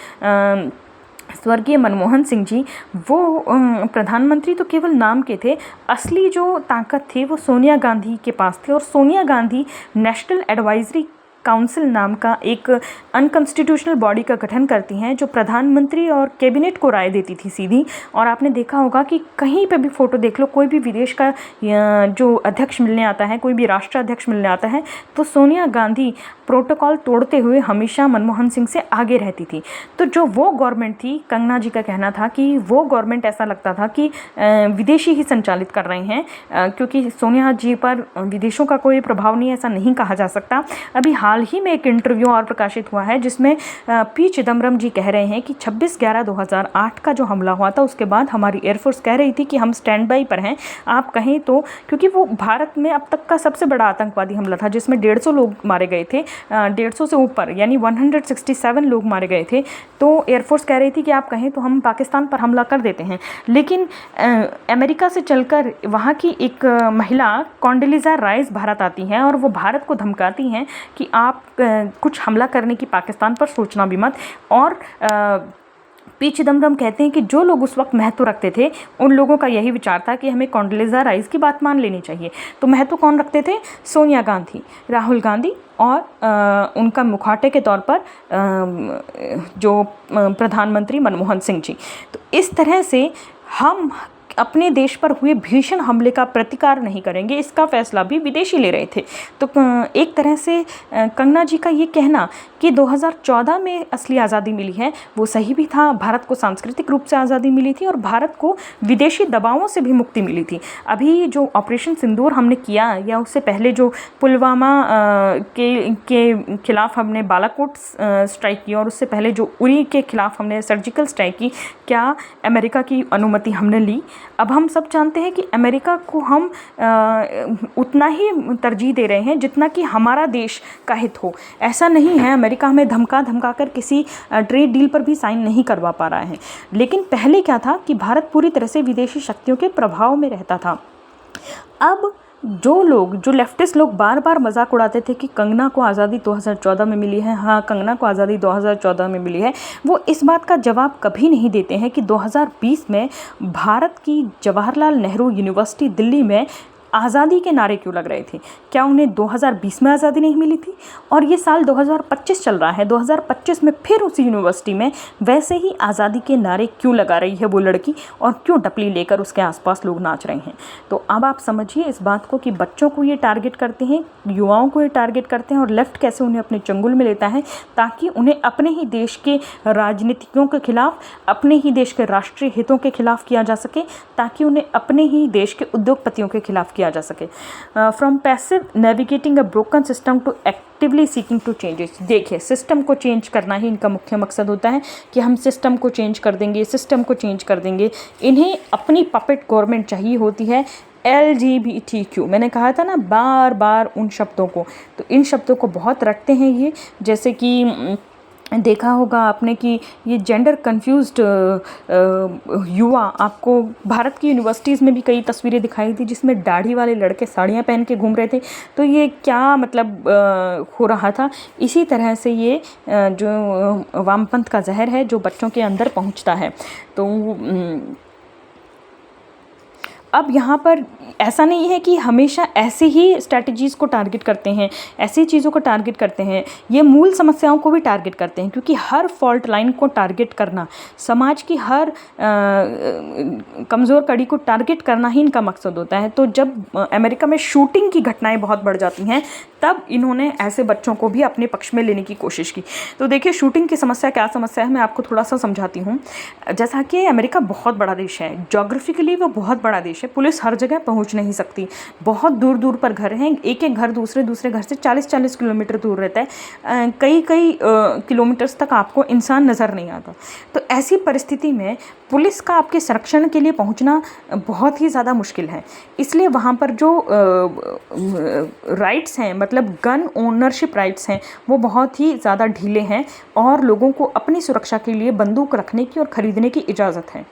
स्वर्गीय मनमोहन सिंह जी, वो प्रधानमंत्री तो केवल नाम के थे, असली जो ताकत थी वो सोनिया गांधी के पास थी। और Sonia Gandhi national advisory council नाम का एक अनकॉन्स्टिट्यूशनल बॉडी का गठन करती हैं जो प्रधानमंत्री और कैबिनेट को राय देती थी सीधी। और आपने देखा होगा कि कहीं पे भी फ़ोटो देख लो, कोई भी विदेश का जो अध्यक्ष मिलने आता है, कोई भी राष्ट्राध्यक्ष मिलने आता है, तो सोनिया गांधी प्रोटोकॉल तोड़ते हुए हमेशा मनमोहन सिंह से आगे रहती थी। तो जो वो गवर्नमेंट थी, कंगना जी का कहना था कि वो गवर्नमेंट ऐसा लगता था कि विदेशी ही संचालित कर रहे हैं, क्योंकि सोनिया जी पर विदेशों का कोई प्रभाव नहीं, ऐसा नहीं कहा जा सकता। अभी हाल ही में एक इंटरव्यू और प्रकाशित हुआ है जिसमें पी चिदम्बरम जी कह रहे हैं कि 26/11/2008 का जो हमला हुआ था उसके बाद हमारी एयरफोर्स कह रही थी कि हम स्टैंड बाई पर हैं, आप कहें तो, क्योंकि वो भारत में अब तक का सबसे बड़ा आतंकवादी हमला था जिसमें 150 लोग मारे गए थे, 150 से ऊपर यानी 167 लोग मारे गए थे। तो एयरफोर्स कह रही थी कि आप कहें तो हम पाकिस्तान पर हमला कर देते हैं। लेकिन अमेरिका से चलकर वहाँ की एक महिला कॉन्डोलीज़ा राइस भारत आती हैं और वो भारत को धमकाती हैं कि आप कुछ हमला करने की पाकिस्तान पर सोचना भी मत। और पी चिदम्बरम कहते हैं कि जो लोग उस वक्त महत्व रखते थे उन लोगों का यही विचार था कि हमें कॉन्डोलीज़ा राइस की बात मान लेनी चाहिए। तो महत्व कौन रखते थे? सोनिया गांधी, राहुल गांधी और उनका मुखौटे के तौर पर जो प्रधानमंत्री मनमोहन सिंह जी। तो इस तरह से हम अपने देश पर हुए भीषण हमले का प्रतिकार नहीं करेंगे, इसका फैसला भी विदेशी ले रहे थे। तो एक तरह से कंगना जी का ये कहना कि 2014 में असली आज़ादी मिली है वो सही भी था। भारत को सांस्कृतिक रूप से आज़ादी मिली थी और भारत को विदेशी दबावों से भी मुक्ति मिली थी। अभी जो ऑपरेशन सिंदूर हमने किया या उससे पहले जो पुलवामा के खिलाफ हमने बालाकोट स्ट्राइक किया और उससे पहले जो उरी के खिलाफ हमने सर्जिकल स्ट्राइक की, क्या अमेरिका की अनुमति हमने ली? अब हम सब जानते हैं कि अमेरिका को हम उतना ही तरजीह दे रहे हैं जितना कि हमारा देश का हित हो। ऐसा नहीं है अमेरिका हमें धमका कर किसी ट्रेड डील पर भी साइन नहीं करवा पा रहा है। लेकिन पहले क्या था कि भारत पूरी तरह से विदेशी शक्तियों के प्रभाव में रहता था। अब जो लेफ्टिस्ट लोग बार बार मजाक उड़ाते थे कि कंगना को आज़ादी 2014 में मिली है, हाँ कंगना को आज़ादी 2014 में मिली है, वो इस बात का जवाब कभी नहीं देते हैं कि 2020 में भारत की जवाहरलाल नेहरू यूनिवर्सिटी दिल्ली में आज़ादी के नारे क्यों लग रहे थे। क्या उन्हें 2020 में आज़ादी नहीं मिली थी? और ये साल 2025 चल रहा है, 2025 में फिर उसी यूनिवर्सिटी में वैसे ही आज़ादी के नारे क्यों लगा रही है वो लड़की, और क्यों टपली लेकर उसके आसपास लोग नाच रहे हैं। तो अब आप समझिए इस बात को कि बच्चों को ये टारगेट करते हैं, युवाओं को ये टारगेट करते हैं, और लेफ्ट कैसे उन्हें अपने चंगुल में लेता है ताकि उन्हें अपने ही देश के राजनीतिज्ञों के खिलाफ, अपने ही देश के राष्ट्रीय हितों के खिलाफ किया जा सके, ताकि उन्हें अपने ही देश के उद्योगपतियों के खिलाफ किया जा सके। From passive navigating a broken system to actively seeking to changes. देखिए सिस्टम को चेंज करना ही इनका मुख्य मकसद होता है कि हम सिस्टम को चेंज कर देंगे, सिस्टम को चेंज कर देंगे। इन्हें अपनी पपेट गवर्नमेंट चाहिए होती है। LGBTQ, मैंने कहा था ना बार बार उन शब्दों को, तो इन शब्दों को बहुत रटते हैं ये। जैसे कि देखा होगा आपने कि ये जेंडर कन्फ्यूज्ड युवा, आपको भारत की यूनिवर्सिटीज़ में भी कई तस्वीरें दिखाई थी जिसमें दाढ़ी वाले लड़के साड़ियाँ पहन के घूम रहे थे। तो ये क्या मतलब हो रहा था। इसी तरह से ये जो वामपंथ का जहर है जो बच्चों के अंदर पहुंचता है। तो अब यहाँ पर ऐसा नहीं है कि हमेशा ऐसे ही स्ट्रैटेजीज़ को टारगेट करते हैं, ऐसी चीज़ों को टारगेट करते हैं, ये मूल समस्याओं को भी टारगेट करते हैं, क्योंकि हर फॉल्ट लाइन को टारगेट करना, समाज की हर कमज़ोर कड़ी को टारगेट करना ही इनका मकसद होता है। तो जब अमेरिका में शूटिंग की घटनाएं बहुत बढ़ जाती हैं तब इन्होंने ऐसे बच्चों को भी अपने पक्ष में लेने की कोशिश की। तो देखिए शूटिंग की समस्या क्या समस्या है, मैं आपको थोड़ा सा समझाती हूँ। जैसा कि अमेरिका बहुत बड़ा देश है, जोग्राफिकली वो बहुत बड़ा देश है, पुलिस हर जगह पहुंच नहीं सकती, बहुत दूर दूर पर घर हैं, एक एक घर दूसरे दूसरे घर से 40-40 किलोमीटर दूर रहता है, कई किलोमीटर्स तक आपको इंसान नज़र नहीं आता। तो ऐसी परिस्थिति में पुलिस का आपके संरक्षण के लिए पहुंचना बहुत ही ज़्यादा मुश्किल है। इसलिए वहाँ पर जो राइट्स हैं, मतलब गन ओनरशिप राइट्स हैं, वो बहुत ही ज़्यादा ढीले हैं और लोगों को अपनी सुरक्षा के लिए बंदूक रखने की और ख़रीदने की इजाज़त है।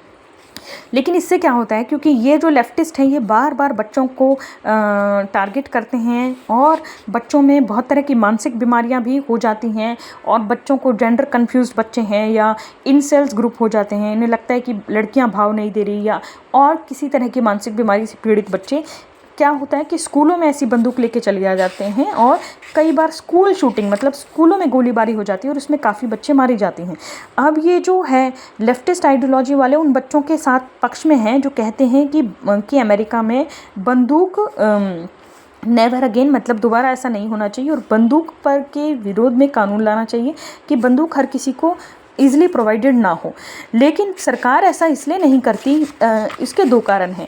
लेकिन इससे क्या होता है, क्योंकि ये जो लेफ्टिस्ट हैं ये बार बार बच्चों को टारगेट करते हैं और बच्चों में बहुत तरह की मानसिक बीमारियां भी हो जाती हैं, और बच्चों को जेंडर कन्फ्यूज्ड बच्चे हैं या इंसेल्स ग्रुप हो जाते हैं, इन्हें लगता है कि लड़कियां भाव नहीं दे रही, या और किसी तरह की मानसिक बीमारी से पीड़ित बच्चे, क्या होता है कि स्कूलों में ऐसी बंदूक लेके चले आ जाते हैं और कई बार स्कूल शूटिंग, मतलब स्कूलों में गोलीबारी हो जाती है और उसमें काफ़ी बच्चे मारे जाते हैं। अब ये जो है लेफ्टिस्ट आइडियोलॉजी वाले उन बच्चों के साथ पक्ष में हैं जो कहते हैं कि अमेरिका में बंदूक नेवर अगेन, मतलब दोबारा ऐसा नहीं होना चाहिए, और बंदूक पर के विरोध में कानून लाना चाहिए कि बंदूक हर किसी को ईज़िली प्रोवाइडेड ना हो। लेकिन सरकार ऐसा इसलिए नहीं करती, इसके दो कारण हैं।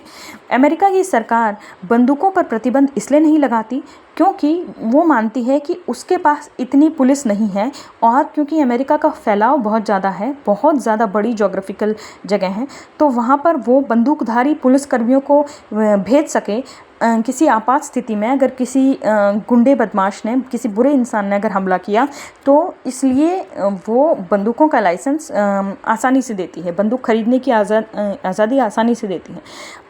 अमेरिका की सरकार बंदूकों पर प्रतिबंध इसलिए नहीं लगाती क्योंकि वो मानती है कि उसके पास इतनी पुलिस नहीं है, और क्योंकि अमेरिका का फैलाव बहुत ज़्यादा है, बहुत ज़्यादा बड़ी जोग्राफिकल जगह है, तो वहाँ पर वो बंदूकधारी पुलिसकर्मियों को भेज सके किसी आपात स्थिति में। अगर किसी गुंडे बदमाश ने, किसी बुरे इंसान ने अगर हमला किया, तो इसलिए वो बंदूकों का लाइसेंस आसानी से देती है, बंदूक खरीदने की आज़ादी आसानी से देती है।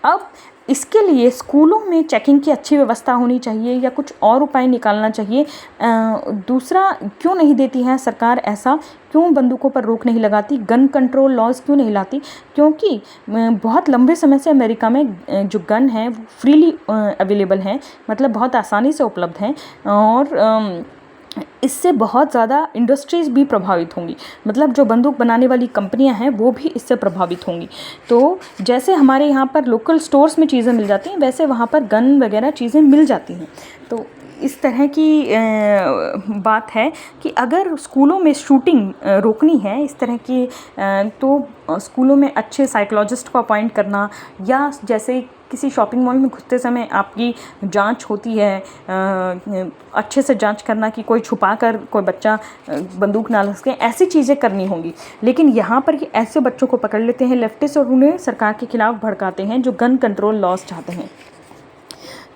अब इसके लिए स्कूलों में चेकिंग की अच्छी व्यवस्था होनी चाहिए या कुछ और उपाय निकालना चाहिए। दूसरा, क्यों नहीं देती है सरकार ऐसा, क्यों बंदूकों पर रोक नहीं लगाती, गन कंट्रोल लॉज क्यों नहीं लाती? क्योंकि बहुत लंबे समय से अमेरिका में जो गन है वो फ्रीली अवेलेबल हैं, मतलब बहुत आसानी से उपलब्ध हैं, और इससे बहुत ज़्यादा इंडस्ट्रीज़ भी प्रभावित होंगी, मतलब जो बंदूक बनाने वाली कंपनियां हैं वो भी इससे प्रभावित होंगी। तो जैसे हमारे यहाँ पर लोकल स्टोर्स में चीज़ें मिल जाती हैं, वैसे वहाँ पर गन वगैरह चीज़ें मिल जाती हैं। तो इस तरह की बात है कि अगर स्कूलों में शूटिंग रोकनी है इस तरह की, तो स्कूलों में अच्छे साइकोलॉजिस्ट को अपॉइंट करना, या जैसे किसी शॉपिंग मॉल में घुसते समय आपकी जांच होती है, अच्छे से जांच करना कि कोई छुपा कर कोई बच्चा बंदूक ना लसके, ऐसी चीज़ें करनी होंगी। लेकिन यहाँ पर ये ऐसे बच्चों को पकड़ लेते हैं लेफ्टिस्ट और उन्हें सरकार के खिलाफ भड़काते हैं जो गन कंट्रोल लॉज चाहते हैं।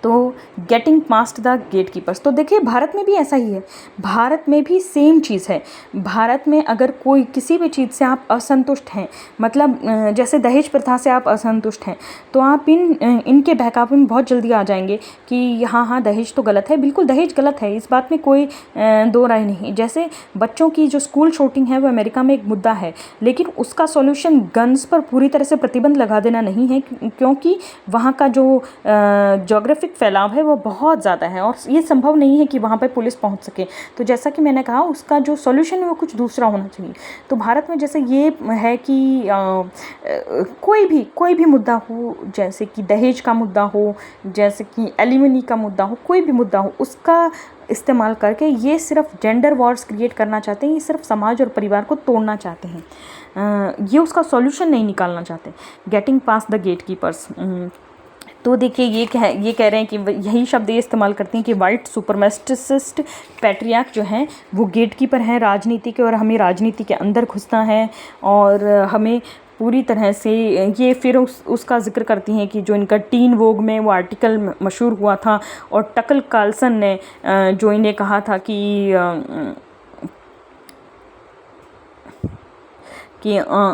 तो getting past the gatekeepers, तो देखिए भारत में भी ऐसा ही है, भारत में भी सेम चीज़ है। भारत में अगर कोई किसी भी चीज़ से आप असंतुष्ट हैं, मतलब जैसे दहेज प्रथा से आप असंतुष्ट हैं, तो आप इनके बहकावे में बहुत जल्दी आ जाएंगे कि हाँ दहेज तो गलत है। बिल्कुल दहेज गलत है, इस बात में कोई दो राय नहीं। जैसे बच्चों की जो स्कूल शूटिंग है वो अमेरिका में एक मुद्दा है, लेकिन उसका सॉल्यूशन गन्स पर पूरी तरह से प्रतिबंध लगा देना नहीं है, क्योंकि वहाँ का जो ज्योग्राफिक फैलाव है वो बहुत ज़्यादा है और ये संभव नहीं है कि वहाँ पर पुलिस पहुँच सके। तो जैसा कि मैंने कहा, उसका जो सॉल्यूशन है वो कुछ दूसरा होना चाहिए। तो भारत में जैसे ये है कि कोई भी मुद्दा हो, जैसे कि दहेज का मुद्दा हो, जैसे कि एलिमनी का मुद्दा हो, कोई भी मुद्दा हो, उसका इस्तेमाल करके ये सिर्फ जेंडर वॉर्स क्रिएट करना चाहते हैं, ये सिर्फ समाज और परिवार को तोड़ना चाहते हैं, ये उसका सॉल्यूशन नहीं निकालना चाहते। Getting pass the gatekeepers, तो देखिए ये कह रहे हैं कि यही शब्द ये इस्तेमाल करते हैं कि वाइट सुपरमेस्टिसिस्ट पैट्रियार्क जो हैं वो गेट कीपर हैं राजनीति के, और हमें राजनीति के अंदर घुसना है और हमें पूरी तरह से ये फिर उसका जिक्र करती हैं कि जो इनका टीन वोग में वो आर्टिकल मशहूर हुआ था और टकल कार्लसन ने जो इन्हें कहा था कि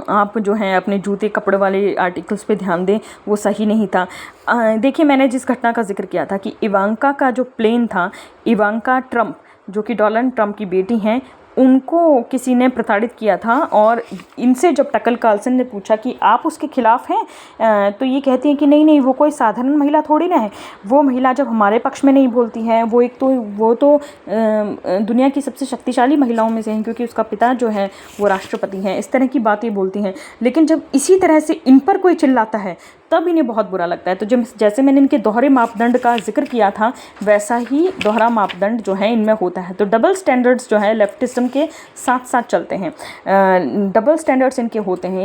आप जो हैं अपने जूते कपड़े वाले आर्टिकल्स पे ध्यान दें, वो सही नहीं था। देखिए मैंने जिस घटना का जिक्र किया था कि इवांका का जो प्लेन था, इवांका ट्रंप जो कि डोनाल्ड ट्रंप की बेटी हैं, उनको किसी ने प्रताड़ित किया था, और इनसे जब टकल कार्लसन ने पूछा कि आप उसके खिलाफ हैं, तो ये कहती हैं कि नहीं वो कोई साधारण महिला थोड़ी ना है, वो महिला जब हमारे पक्ष में नहीं बोलती है, वो तो दुनिया की सबसे शक्तिशाली महिलाओं में से हैं, क्योंकि उसका पिता जो है वो राष्ट्रपति हैं, इस तरह की बातें बोलती हैं। लेकिन जब इसी तरह से इन पर कोई चिल्लाता है तब इन्हें बहुत बुरा लगता है। तो जैसे मैंने इनके दोहरे मापदंड का जिक्र किया था, वैसा ही दोहरा मापदंड जो है इनमें होता है। तो डबल स्टैंडर्ड्स जो है लेफ्टिज्म के साथ साथ चलते हैं, डबल स्टैंडर्ड्स इनके होते हैं।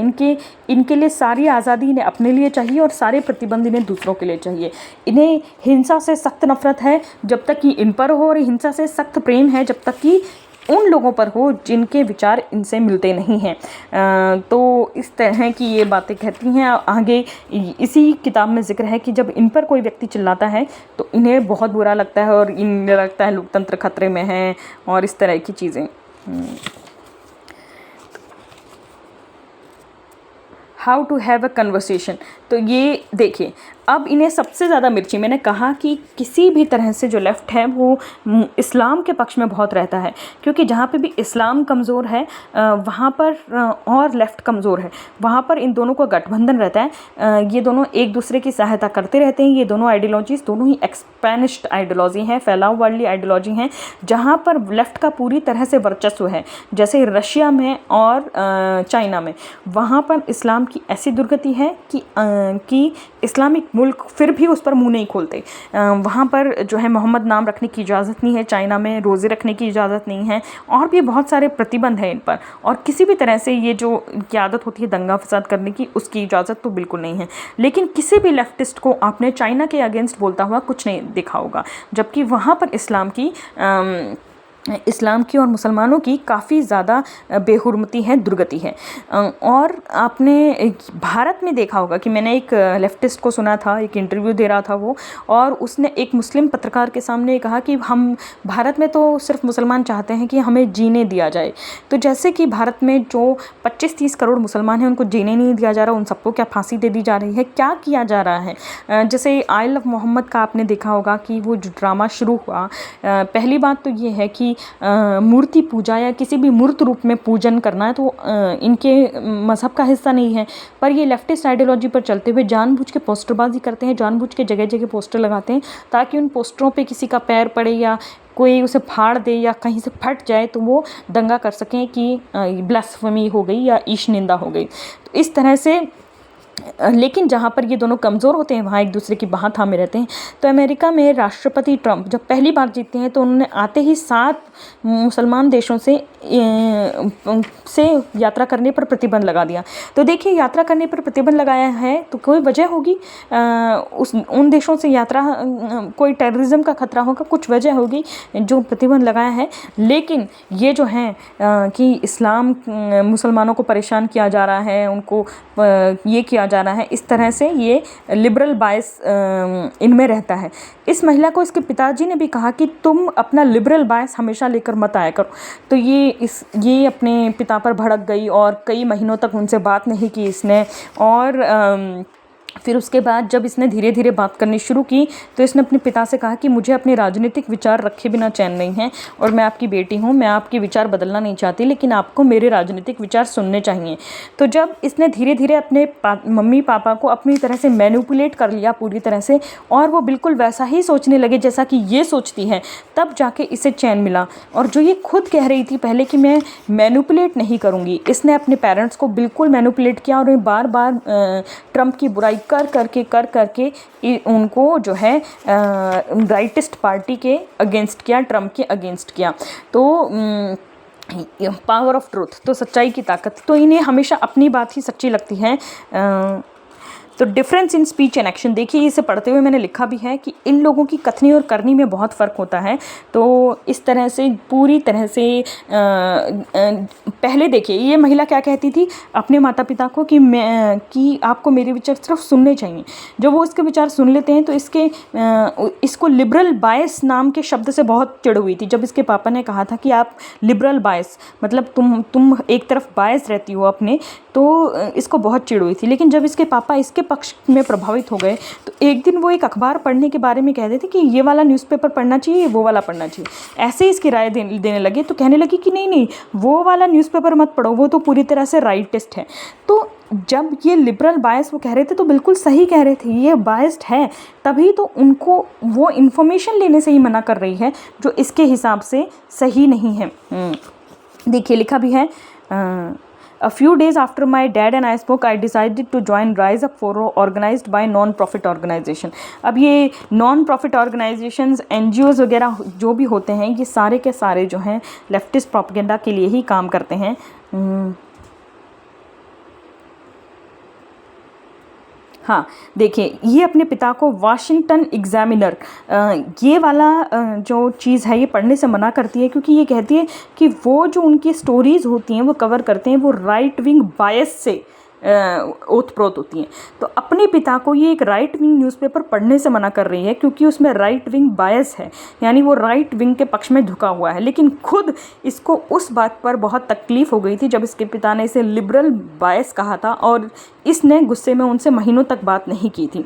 इनके लिए सारी आज़ादी इन्हें अपने लिए चाहिए और सारे प्रतिबंध इन्हें दूसरों के लिए चाहिए। इन्हें हिंसा से सख्त नफरत है जब तक कि इन पर हो, और हिंसा से सख्त प्रेम है जब तक कि उन लोगों पर हो जिनके विचार इनसे मिलते नहीं हैं। तो इस तरह की ये बातें कहती हैं। आगे इसी किताब में जिक्र है कि जब इन पर कोई व्यक्ति चिल्लाता है तो इन्हें बहुत बुरा लगता है और इन्हें लगता है लोकतंत्र खतरे में है और इस तरह की चीज़ें। How to have a conversation, तो ये देखिए अब इन्हें सबसे ज़्यादा मिर्ची, मैंने कहा कि किसी भी तरह से जो लेफ़्ट है वो इस्लाम के पक्ष में बहुत रहता है, क्योंकि जहाँ पे भी इस्लाम कमज़ोर है वहाँ पर और लेफ़्ट कमज़ोर है, वहाँ पर इन दोनों का गठबंधन रहता है। ये दोनों एक दूसरे की सहायता करते रहते हैं। ये दोनों आइडियोलॉजीज़ दोनों ही एक्सपेनिस्ट आइडियोलॉजी हैं, फैलाव वाली आइडियोलॉजी हैं, जहाँ पर लेफ़्ट का पूरी तरह से वर्चस्व है। जैसे रशिया में और चाइना में, वहाँ पर इस्लाम की ऐसी दुर्गति है कि इस्लामिक मुल्क फिर भी उस पर मुंह नहीं खोलते। वहाँ पर जो है मोहम्मद नाम रखने की इजाज़त नहीं है, चाइना में रोज़े रखने की इजाज़त नहीं है, और भी बहुत सारे प्रतिबंध हैं इन पर। और किसी भी तरह से ये जो की आदत होती है दंगा फसाद करने की, उसकी इजाज़त तो बिल्कुल नहीं है। लेकिन किसी भी लेफ्टिस्ट को आपने चाइना के अगेंस्ट बोलता हुआ कुछ नहीं देखा होगा, जबकि वहाँ पर इस्लाम की और मुसलमानों की काफ़ी ज़्यादा बेहुरमती है, दुर्गति है। और आपने भारत में देखा होगा कि मैंने एक लेफ्टिस्ट को सुना था, एक इंटरव्यू दे रहा था वो, और उसने एक मुस्लिम पत्रकार के सामने कहा कि हम भारत में तो सिर्फ मुसलमान चाहते हैं कि हमें जीने दिया जाए। तो जैसे कि भारत में जो 25-30 करोड़ मुसलमान हैं उनको जीने नहीं दिया जा रहा, उन सबको क्या फांसी दे दी जा रही है, क्या किया जा रहा है। जैसे आइल ऑफ मोहम्मद का आपने देखा होगा कि वो जो ड्रामा शुरू हुआ, पहली बात तो ये है कि मूर्ति पूजा या किसी भी मूर्त रूप में पूजन करना है तो इनके मज़हब का हिस्सा नहीं है। पर ये लेफ्टिस्ट आइडियोलॉजी पर चलते हुए जानबूझ के पोस्टरबाजी करते हैं, जानबूझ के जगह जगह पोस्टर लगाते हैं ताकि उन पोस्टरों पे किसी का पैर पड़े या कोई उसे फाड़ दे या कहीं से फट जाए तो वो दंगा कर सकें कि ब्लास्फेमी हो गई या ईश निंदा हो गई। तो इस तरह से, लेकिन जहाँ पर ये दोनों कमज़ोर होते हैं वहाँ एक दूसरे की बाह थामे रहते हैं। तो अमेरिका में राष्ट्रपति ट्रंप जब पहली बार जीतते हैं तो उन्होंने आते ही 7 मुसलमान देशों से यात्रा करने पर प्रतिबंध लगा दिया। तो देखिए यात्रा करने पर प्रतिबंध लगाया है तो कोई वजह होगी, उन देशों से यात्रा, कोई टेररिज्म का खतरा होगा, कुछ वजह होगी जो प्रतिबंध लगाया है। लेकिन ये जो है कि इस्लाम मुसलमानों को परेशान किया जा रहा है, उनको ये किया किया जा रहा है, इस तरह से ये लिबरल बायस इनमें रहता है। इस महिला को इसके पिताजी ने भी कहा कि तुम अपना लिबरल बायस हमेशा लेकर मत आया करो। तो ये अपने पिता पर भड़क गई और कई महीनों तक उनसे बात नहीं की इसने। और फिर उसके बाद जब इसने धीरे धीरे बात करनी शुरू की तो इसने अपने पिता से कहा कि मुझे अपने राजनीतिक विचार रखे बिना चैन नहीं है, और मैं आपकी बेटी हूँ, मैं आपके विचार बदलना नहीं चाहती, लेकिन आपको मेरे राजनीतिक विचार सुनने चाहिए। तो जब इसने धीरे धीरे अपने मम्मी पापा को अपनी तरह से मैनिपुलेट कर लिया पूरी तरह से, और वो बिल्कुल वैसा ही सोचने लगे जैसा कि ये सोचती है, तब जाके इसे चैन मिला। और जो ये खुद कह रही थी पहले कि मैं मैनिपुलेट नहीं करूँगी, इसने अपने पेरेंट्स को बिल्कुल मैनिपुलेट किया और बार बार ट्रंप की बुराई कर करके उनको जो है राइटिस्ट पार्टी के अगेंस्ट किया, ट्रंप के अगेंस्ट किया। तो पावर ऑफ ट्रूथ, तो सच्चाई की ताकत, तो इन्हें हमेशा अपनी बात ही सच्ची लगती है। तो difference in speech and action, देखिए इसे पढ़ते हुए मैंने लिखा भी है कि इन लोगों की कथनी और करनी में बहुत फ़र्क होता है। तो इस तरह से पूरी तरह से पहले देखिए ये महिला क्या कहती थी अपने माता पिता को कि आपको मेरे विचार सिर्फ सुनने चाहिए। जब वो इसके विचार सुन लेते हैं तो इसको लिबरल बायस नाम के शब्द से बहुत चिढ़ हुई थी। जब इसके पापा ने कहा था कि आप लिबरल बायस मतलब तुम एक तरफ बायस रहती हो अपने, तो इसको बहुत चिढ़ हुई थी। लेकिन जब इसके पापा इसके पक्ष में प्रभावित हो गए तो एक दिन वो एक अखबार पढ़ने के बारे में कहते थे कि ये वाला न्यूज़पेपर पढ़ना चाहिए, वो वाला पढ़ना चाहिए। ऐसे ही इसकी राय देने लगे। तो कहने लगी कि नहीं वो वाला न्यूज़पेपर मत पढ़ो, वो तो पूरी तरह से राइटिस्ट है। तो जब ये लिबरल बायस वो कह रहे थे तो बिल्कुल सही कह रहे थे, ये बायस्ड है, तभी तो उनको वो इन्फॉर्मेशन लेने से ही मना कर रही है जो इसके हिसाब से सही नहीं है। देखिए लिखा भी है, A few days after my dad and I spoke, I decided to join Rise Up Forum organized by non-profit organization। अब ये non-profit organizations, NGOs वगैरह जो भी होते हैं, ये सारे के सारे जो हैं लेफ्टिस्ट प्रोपेगेंडा के लिए ही काम करते हैं। हाँ देखिए, ये अपने पिता को वाशिंगटन एग्जामिनर ये वाला जो चीज़ है ये पढ़ने से मना करती है, क्योंकि ये कहती है कि वो जो उनकी स्टोरीज़ होती हैं वो कवर करते हैं, वो राइट विंग बायस से ओतप्रोत होती हैं। तो अपने पिता को ये एक राइट विंग न्यूज़पेपर पढ़ने से मना कर रही है क्योंकि उसमें राइट विंग बायस है, यानी वो राइट विंग के पक्ष में झुका हुआ है। लेकिन खुद इसको उस बात पर बहुत तकलीफ़ हो गई थी जब इसके पिता ने इसे लिबरल बायस कहा था, और इसने गुस्से में उनसे महीनों तक बात नहीं की थी।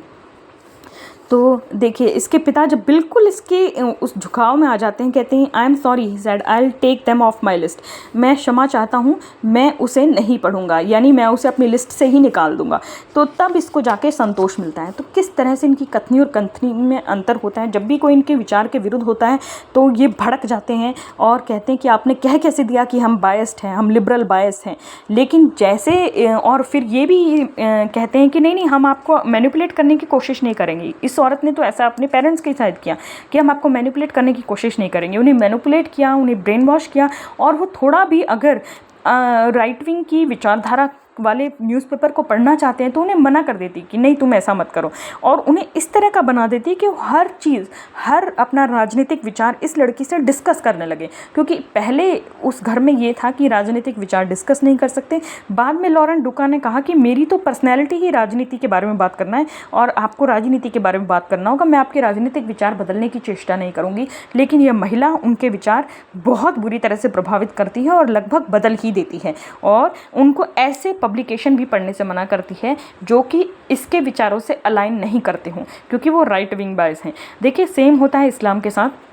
तो देखिए इसके पिता जब बिल्कुल इसके उस झुकाव में आ जाते हैं, कहते हैं I am sorry he said, I will take them off my list, मैं क्षमा चाहता हूँ, मैं उसे नहीं पढ़ूंगा, यानी मैं उसे अपनी लिस्ट से ही निकाल दूंगा। तो तब इसको जाके संतोष मिलता है। तो किस तरह से इनकी कथनी और कंथनी में अंतर होता है। जब भी कोई इनके विचार के विरुद्ध होता है तो ये भड़क जाते हैं और कहते हैं कि आपने कह कैसे दिया कि हम बायस्ड हैं, हम लिबरल बायस हैं। लेकिन जैसे और फिर ये भी कहते हैं कि नहीं हम आपको मैनिपुलेट करने की कोशिश नहीं करेंगे। इस औरत ने तो ऐसा अपने पेरेंट्स के साथ किया कि हम आपको मैनिपुलेट करने की कोशिश नहीं करेंगे। उन्हें मैनिपुलेट किया, उन्हें ब्रेन वॉश किया, और वो थोड़ा भी अगर राइट विंग की विचारधारा वाले न्यूज़पेपर को पढ़ना चाहते हैं तो उन्हें मना कर देती कि नहीं तुम ऐसा मत करो, और उन्हें इस तरह का बना देती कि हर चीज़, हर अपना राजनीतिक विचार इस लड़की से डिस्कस करने लगे। क्योंकि पहले उस घर में ये था कि राजनीतिक विचार डिस्कस नहीं कर सकते। बाद में लॉरेन डुका ने कहा कि मेरी तो पर्सनैलिटी ही राजनीति के बारे में बात करना है और आपको राजनीति के बारे में बात करना होगा, मैं आपके राजनीतिक विचार बदलने की चेष्टा नहीं करूँगी। लेकिन यह महिला उनके विचार बहुत बुरी तरह से प्रभावित करती है और लगभग बदल ही देती है, और उनको ऐसे पब्लिकेशन भी पढ़ने से मना करती है जो कि इसके विचारों से अलाइन नहीं करते हों, क्योंकि वो राइट विंग बायस हैं। देखिए सेम होता है इस्लाम के साथ।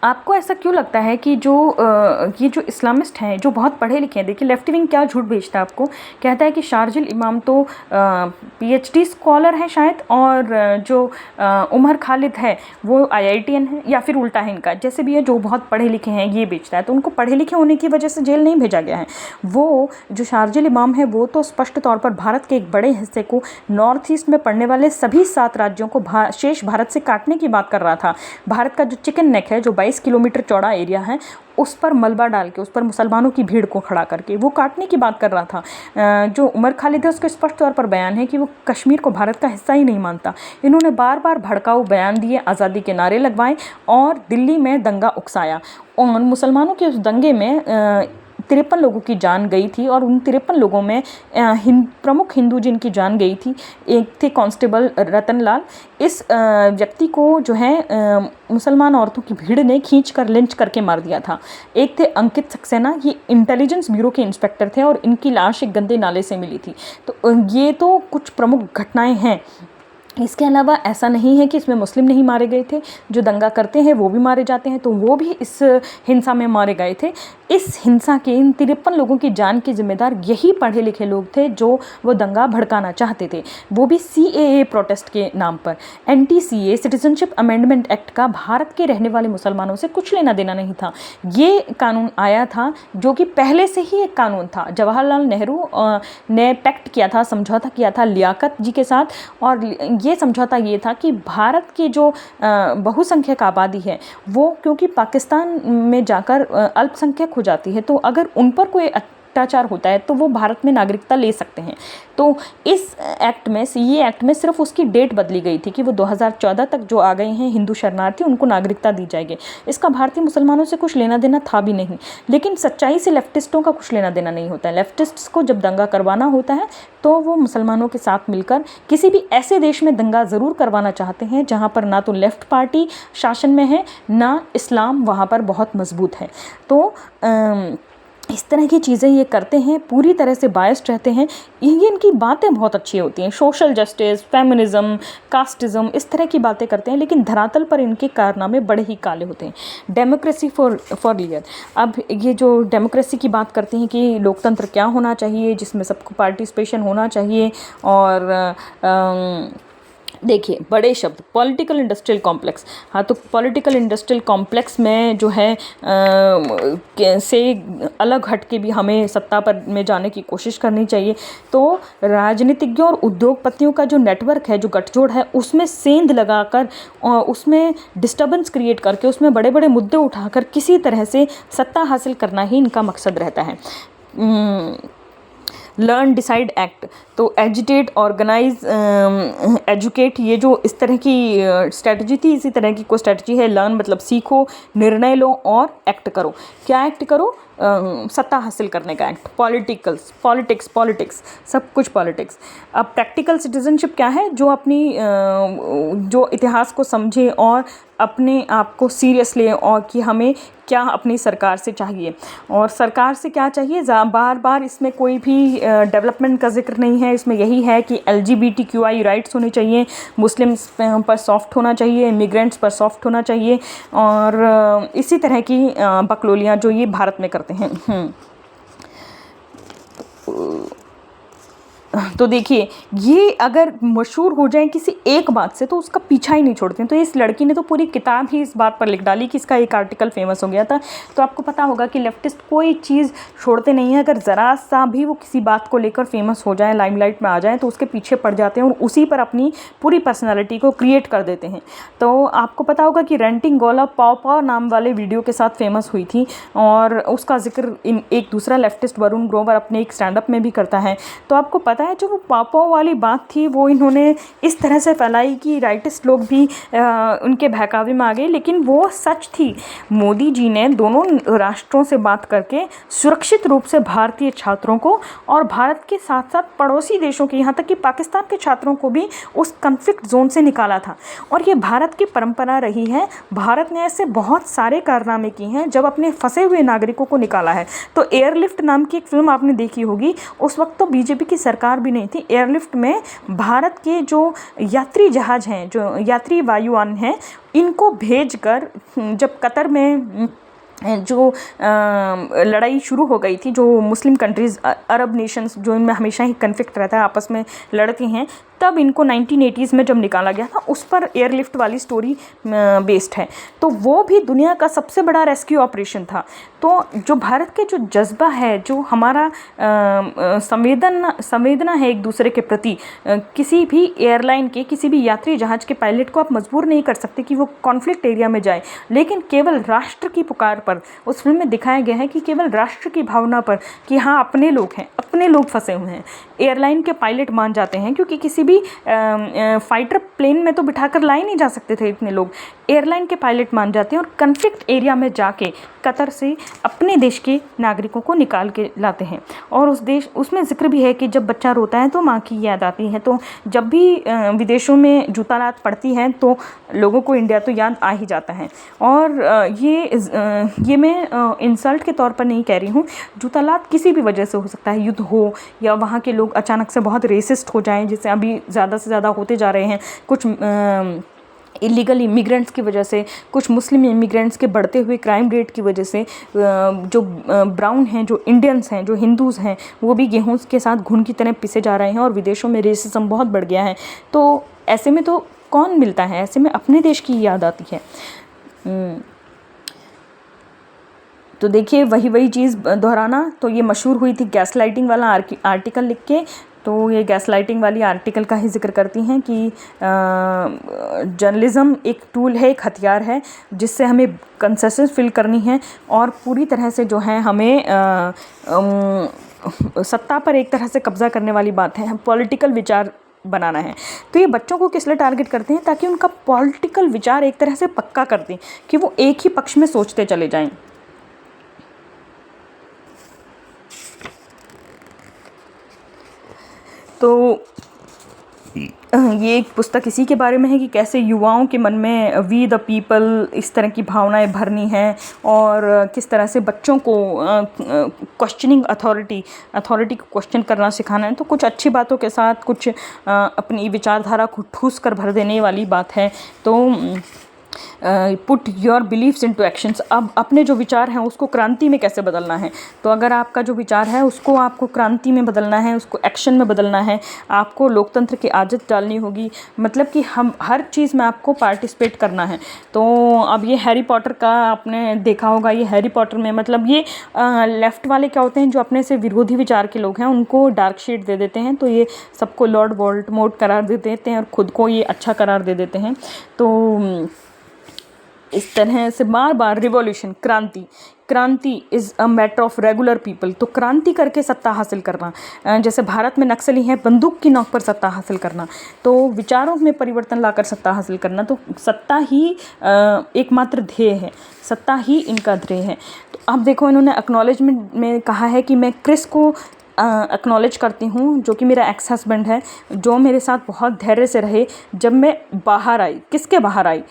आपको ऐसा क्यों लगता है कि ये जो इस्लामिस्ट हैं जो बहुत पढ़े लिखे हैं, देखिए लेफ्ट विंग क्या झूठ भेजता है आपको, कहता है कि शारजिल इमाम तो PhD स्कॉलर है शायद, और जो उमर खालिद है वो IITN है, या फिर उल्टा है इनका, जैसे भी है जो बहुत पढ़े लिखे हैं ये बेचता है। तो उनको पढ़े लिखे होने की वजह से जेल नहीं भेजा गया है। वो जो शारजिल इमाम है वो तो स्पष्ट तौर पर भारत के एक बड़े हिस्से को, नॉर्थ ईस्ट में पड़ने वाले सभी 7 राज्यों को शेष भारत से काटने की बात कर रहा था। भारत का जो चिकन नेक है, जो 22 किलोमीटर चौड़ा एरिया है, उस पर मलबा डाल के, उस पर मुसलमानों की भीड़ को खड़ा करके वो काटने की बात कर रहा था। जो उमर खालिद है उसके स्पष्ट तौर पर बयान है कि वो कश्मीर को भारत का हिस्सा ही नहीं मानता। इन्होंने बार बार भड़काऊ बयान दिए, आज़ादी के नारे लगवाए और दिल्ली में दंगा उकसाया, और मुसलमानों के उस दंगे में 53 लोगों की जान गई थी और उन 53 लोगों में प्रमुख हिंदू जिनकी जान गई थी, एक थे कांस्टेबल रतन लाल। इस व्यक्ति को जो है मुसलमान औरतों की भीड़ ने खींच कर लिंच करके मार दिया था। एक थे अंकित सक्सेना, ये इंटेलिजेंस ब्यूरो के इंस्पेक्टर थे और इनकी लाश एक गंदे नाले से मिली थी। तो ये तो कुछ प्रमुख घटनाएं हैं। इसके अलावा ऐसा नहीं है कि इसमें मुस्लिम नहीं मारे गए थे, जो दंगा करते हैं वो भी मारे जाते हैं, तो वो भी इस हिंसा में मारे गए थे। इस हिंसा के इन 53 लोगों की जान के जिम्मेदार यही पढ़े लिखे लोग थे जो वो दंगा भड़काना चाहते थे, वो भी CAA प्रोटेस्ट के नाम पर। NTCA सिटीजनशिप अमेंडमेंट एक्ट का भारत के रहने वाले मुसलमानों से कुछ लेना देना नहीं था। ये कानून आया था जो कि पहले से ही एक कानून था। जवाहरलाल नेहरू ने पैक्ट किया था, समझौता किया था लियाकत जी के साथ, और ये समझौता ये था कि भारत की जो बहुसंख्यक आबादी है वो क्योंकि पाकिस्तान में जाकर अल्पसंख्यक हो जाती है, तो अगर उन पर कोई अत्याचार होता है तो वो भारत में नागरिकता ले सकते हैं। तो इस एक्ट में, CAA एक्ट में सिर्फ उसकी डेट बदली गई थी कि वो 2014 तक जो आ गए हैं हिंदू शरणार्थी उनको नागरिकता दी जाएगी। इसका भारतीय मुसलमानों से कुछ लेना देना था भी नहीं, लेकिन सच्चाई से लेफ्टिस्टों का कुछ लेना देना नहीं होता है। लेफ्टिस्ट्स को जब दंगा करवाना होता है तो वो मुसलमानों के साथ मिलकर किसी भी ऐसे देश में दंगा ज़रूर करवाना चाहते हैं जहाँ पर ना तो लेफ्ट पार्टी शासन में है, ना इस्लाम वहाँ पर बहुत मजबूत है। तो इस तरह की चीज़ें ये करते हैं, पूरी तरह से बायस्ड रहते हैं। ये इनकी बातें बहुत अच्छी होती हैं, सोशल जस्टिस, फेमिनिज्म, कास्टिज़म, इस तरह की बातें करते हैं, लेकिन धरातल पर इनके कारनामे बड़े ही काले होते हैं। डेमोक्रेसी फॉर लियर, अब ये जो डेमोक्रेसी की बात करते हैं कि लोकतंत्र क्या होना चाहिए, जिसमें सबको पार्टिसिपेशन होना चाहिए, और देखिए बड़े शब्द पॉलिटिकल इंडस्ट्रियल कॉम्प्लेक्स। हाँ, तो पॉलिटिकल इंडस्ट्रियल कॉम्प्लेक्स में जो है से अलग हट के भी हमें सत्ता पर में जाने की कोशिश करनी चाहिए। तो राजनीतिज्ञों और उद्योगपतियों का जो नेटवर्क है, जो गठजोड़ है, उसमें सेंध लगाकर और उसमें डिस्टर्बेंस क्रिएट करके उसमें बड़े बड़े मुद्दे उठाकर किसी तरह से सत्ता हासिल करना ही इनका मकसद रहता है। लर्न डिसाइड एक्ट, तो एजुटेट, ऑर्गेनाइज, एजुकेट, ये जो इस तरह की स्ट्रेटजी थी, इसी तरह की कोई स्ट्रेटजी है। लर्न मतलब सीखो, निर्णय लो और एक्ट करो। क्या एक्ट करो? सत्ता हासिल करने का एक्ट। पॉलिटिक्स, सब कुछ पॉलिटिक्स। अब प्रैक्टिकल सिटीजनशिप क्या है? जो अपनी जो इतिहास को समझे और अपने आप को सीरियस ले, और कि हमें क्या अपनी सरकार से चाहिए और सरकार से क्या चाहिए। बार बार इसमें कोई भी डेवलपमेंट का जिक्र नहीं है, इसमें यही है कि LGBTQI राइट्स होने चाहिए, मुस्लिम्स पर सॉफ्ट होना चाहिए, इमिग्रेंट्स पर सॉफ्ट होना चाहिए, और इसी तरह की बकलोलियाँ जो ये भारत में करते हैं। तो देखिए, ये अगर मशहूर हो जाए किसी एक बात से तो उसका पीछा ही नहीं छोड़ते हैं। तो इस लड़की ने तो पूरी किताब ही इस बात पर लिख डाली कि इसका एक आर्टिकल फेमस हो गया था। तो आपको पता होगा कि लेफ्टिस्ट कोई चीज़ छोड़ते नहीं है, अगर ज़रा सा भी वो किसी बात को लेकर फेमस हो जाए, लाइमलाइट में आ जाए, तो उसके पीछे पड़ जाते हैं और उसी पर अपनी पूरी पर्सनैलिटी को क्रिएट कर देते हैं। तो आपको पता होगा कि रेंटिंग गोला पाव पाव नाम वाले वीडियो के साथ फेमस हुई थी, और उसका जिक्र एक दूसरा लेफ्टिस्ट वरुण ग्रोवर अपने एक स्टैंड अप में भी करता है। तो आपको पता है जो वो पापाओ वाली बात थी वो इन्होंने इस तरह से फैलाई कि राइटिस्ट लोग भी उनके बहकावे में आ गए, लेकिन वो सच थी। मोदी जी ने दोनों राष्ट्रों से बात करके सुरक्षित रूप से भारतीय छात्रों को और भारत के साथ साथ पड़ोसी देशों के, यहाँ तक कि पाकिस्तान के छात्रों को भी उस कन्फ्लिक्ट जोन से निकाला था। और ये भारत की परंपरा रही है, भारत ने ऐसे बहुत सारे कारनामे किए हैं जब अपने फंसे हुए नागरिकों को निकाला है। तो एयरलिफ्ट नाम की एक फिल्म आपने देखी होगी, उस वक्त तो बीजेपी की सरकार भी नहीं थी। एयरलिफ्ट में भारत के जो यात्री जहाज हैं, जो यात्री वायुयान हैं, इनको भेजकर जब कतर में जो लड़ाई शुरू हो गई थी, जो मुस्लिम कंट्रीज़, अरब नेशंस जो इनमें हमेशा ही कन्फ्लिक्ट रहता है, आपस में लड़ती हैं, तब इनको 1980s में जब निकाला गया था, उस पर एयरलिफ्ट वाली स्टोरी बेस्ड है। तो वो भी दुनिया का सबसे बड़ा रेस्क्यू ऑपरेशन था। तो जो भारत के जो जज्बा है, जो हमारा संवेदना है एक दूसरे के प्रति, किसी भी एयरलाइन के, किसी भी यात्री जहाज़ के पायलट को आप मजबूर नहीं कर सकते कि वो कॉन्फ्लिक्ट एरिया में जाए, लेकिन केवल राष्ट्र की पुकार पर उस फिल्म में दिखाया गया है कि केवल राष्ट्र की भावना पर कि हाँ अपने लोग हैं, अपने लोग फंसे हुए हैं, एयरलाइन के पायलट मान जाते हैं, क्योंकि किसी भी फाइटर प्लेन में तो बिठाकर लाए नहीं जा सकते थे इतने लोग, एयरलाइन के पायलट मान जाते हैं और कन्फ्लिक्ट एरिया में जाके कतर से अपने देश के नागरिकों को निकाल के लाते हैं। और उसमें जिक्र भी है कि जब बच्चा रोता है तो माँ की याद आती है। तो जब भी विदेशों में जूता लात पड़ती है तो लोगों को इंडिया तो याद आ ही जाता है। और ये मैं इंसल्ट के तौर पर नहीं कह रही हूँ, जूता लात किसी भी वजह से हो सकता है, युद्ध हो या वहाँ के लोग अचानक से बहुत रेसिस्ट हो जाएं, जिससे अभी ज़्यादा से ज़्यादा होते जा रहे हैं, कुछ इलीगल इमिग्रेंट्स की वजह से, कुछ मुस्लिम इमिग्रेंट्स के बढ़ते हुए क्राइम रेट की वजह से, जो ब्राउन हैं, जो इंडियंस हैं, जो हिंदूज़ हैं, वो भी गेहूं के साथ घुन की तरह पिसे जा रहे हैं और विदेशों में रेसिज्म बहुत बढ़ गया है। तो ऐसे में तो कौन मिलता है, ऐसे में अपने देश की याद आती है। तो देखिए वही चीज़ दोहराना, तो ये मशहूर हुई थी गैस लाइटिंग वाला आर्टिकल लिख के। तो ये गैस लाइटिंग वाली आर्टिकल का ही जिक्र करती हैं कि जर्नलिज़्म एक टूल है, एक हथियार है, जिससे हमें कंसेंसस फिल करनी है और पूरी तरह से जो है हमें सत्ता पर एक तरह से कब्ज़ा करने वाली बात है, पॉलिटिकल विचार बनाना है। तो ये बच्चों को किस लिए टारगेट करते हैं, ताकि उनका पॉलिटिकल विचार एक तरह से पक्का कर दें कि वो एक ही पक्ष में सोचते चले जाएं। तो ये एक पुस्तक इसी के बारे में है कि कैसे युवाओं के मन में वी द पीपल इस तरह की भावनाएं भरनी हैं और किस तरह से बच्चों को क्वेश्चनिंग अथॉरिटी को क्वेश्चन करना सिखाना है। तो कुछ अच्छी बातों के साथ कुछ अपनी विचारधारा को ठूस कर भर देने वाली बात है। तो put your beliefs into actions, अब अपने जो विचार हैं उसको क्रांति में कैसे बदलना है। तो अगर आपका जो विचार है उसको आपको क्रांति में बदलना है, उसको एक्शन में बदलना है, आपको लोकतंत्र की आदत डालनी होगी, मतलब कि हम हर चीज़ में आपको पार्टिसिपेट करना है। तो अब ये हैरी पॉटर का आपने देखा होगा, ये हैरी पॉटर में मतलब ये लेफ़्ट वाले क्या होते हैं, जो अपने से विरोधी विचार के लोग हैं उनको डार्क शेड दे देते हैं, तो ये सबको लॉर्ड वोल्डेमॉर्ट करार दे देते हैं और ख़ुद को ये अच्छा करार दे देते हैं। तो इस तरह से बार बार रिवॉल्यूशन, क्रांति is a matter of regular people. तो क्रांति करके सत्ता हासिल करना, जैसे भारत में नक्सली हैं, बंदूक की नोक पर सत्ता हासिल करना, तो विचारों में परिवर्तन लाकर सत्ता हासिल करना। तो सत्ता ही एकमात्र ध्येय है, सत्ता ही इनका ध्येय है। तो अब देखो इन्होंने एक्नॉलेजमेंट में कहा है कि मैं क्रिस को एक्नॉलेज करती हूँ, जो कि मेरा एक्स हस्बैंड है, जो मेरे साथ बहुत धैर्य से रहे जब मैं बाहर आई। किसके बाहर आई?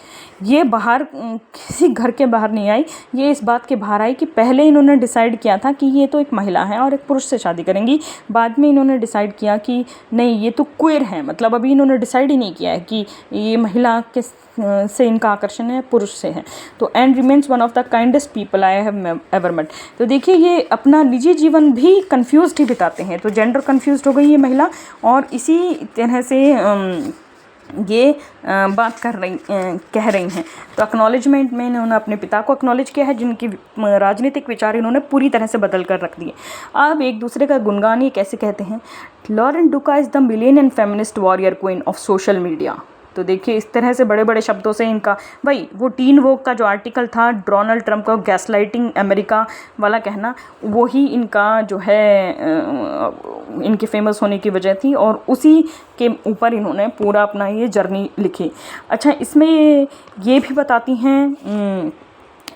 ये बाहर किसी घर के बाहर नहीं आई, ये इस बात के बाहर आई कि पहले इन्होंने डिसाइड किया था कि ये तो एक महिला है और एक पुरुष से शादी करेंगी, बाद में इन्होंने डिसाइड किया कि नहीं ये तो क्वेयर है, मतलब अभी इन्होंने डिसाइड ही नहीं किया है कि ये महिला किस से इनका आकर्षण है, पुरुष से है। तो and remains one of the kindest people I have ever met. तो देखिए ये अपना निजी जीवन भी कन्फ्यूज्ड ही बिताते हैं। तो जेंडर कन्फ्यूज्ड हो गई ये महिला, और इसी तरह से ये बात कह रही हैं। तो एक्नॉलेजमेंट में इन्होंने अपने पिता को एक्नॉलेज किया है, जिनकी राजनीतिक विचार इन्होंने पूरी तरह से बदल कर रख दिए। अब एक दूसरे का गुणगान ये कैसे कहते हैं, Lauren Duca is the millennial feminist warrior queen of social media. तो देखिए इस तरह से बड़े बड़े शब्दों से इनका, वही वो टीन वोग का जो आर्टिकल था डोनाल्ड ट्रंप का गैसलाइटिंग अमेरिका वाला कहना, वो ही इनका जो है इनके फेमस होने की वजह थी, और उसी के ऊपर इन्होंने पूरा अपना ये जर्नी लिखी। अच्छा, इसमें ये भी बताती हैं,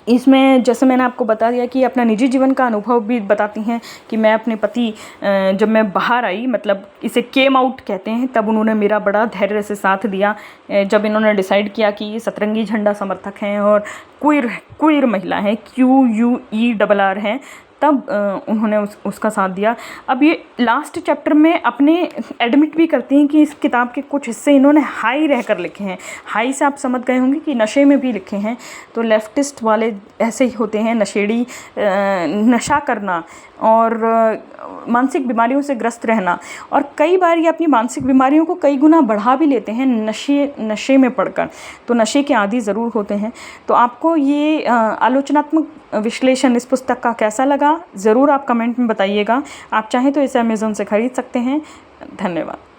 इसमें जैसे मैंने आपको बता दिया कि अपना निजी जीवन का अनुभव भी बताती हैं कि मैं अपने पति जब मैं बाहर आई, मतलब इसे केम आउट कहते हैं, तब उन्होंने मेरा बड़ा धैर्य से साथ दिया। जब इन्होंने डिसाइड किया कि ये सतरंगी झंडा समर्थक हैं और क्वीर महिला हैं, QUERR हैं, तब उन्होंने उसका साथ दिया। अब ये लास्ट चैप्टर में अपने एडमिट भी करती हैं कि इस किताब के कुछ हिस्से इन्होंने हाई रहकर लिखे हैं। हाई से आप समझ गए होंगे कि नशे में भी लिखे हैं। तो लेफ्टिस्ट वाले ऐसे ही होते हैं, नशेड़ी, नशा करना और मानसिक बीमारियों से ग्रस्त रहना, और कई बार ये अपनी मानसिक बीमारियों को कई गुना बढ़ा भी लेते हैं नशे में पड़कर। तो नशे के आदी ज़रूर होते हैं। तो आपको ये आलोचनात्मक विश्लेषण इस पुस्तक का कैसा लगा, ज़रूर आप कमेंट में बताइएगा। आप चाहें तो इसे अमेज़न से ख़रीद सकते हैं। धन्यवाद।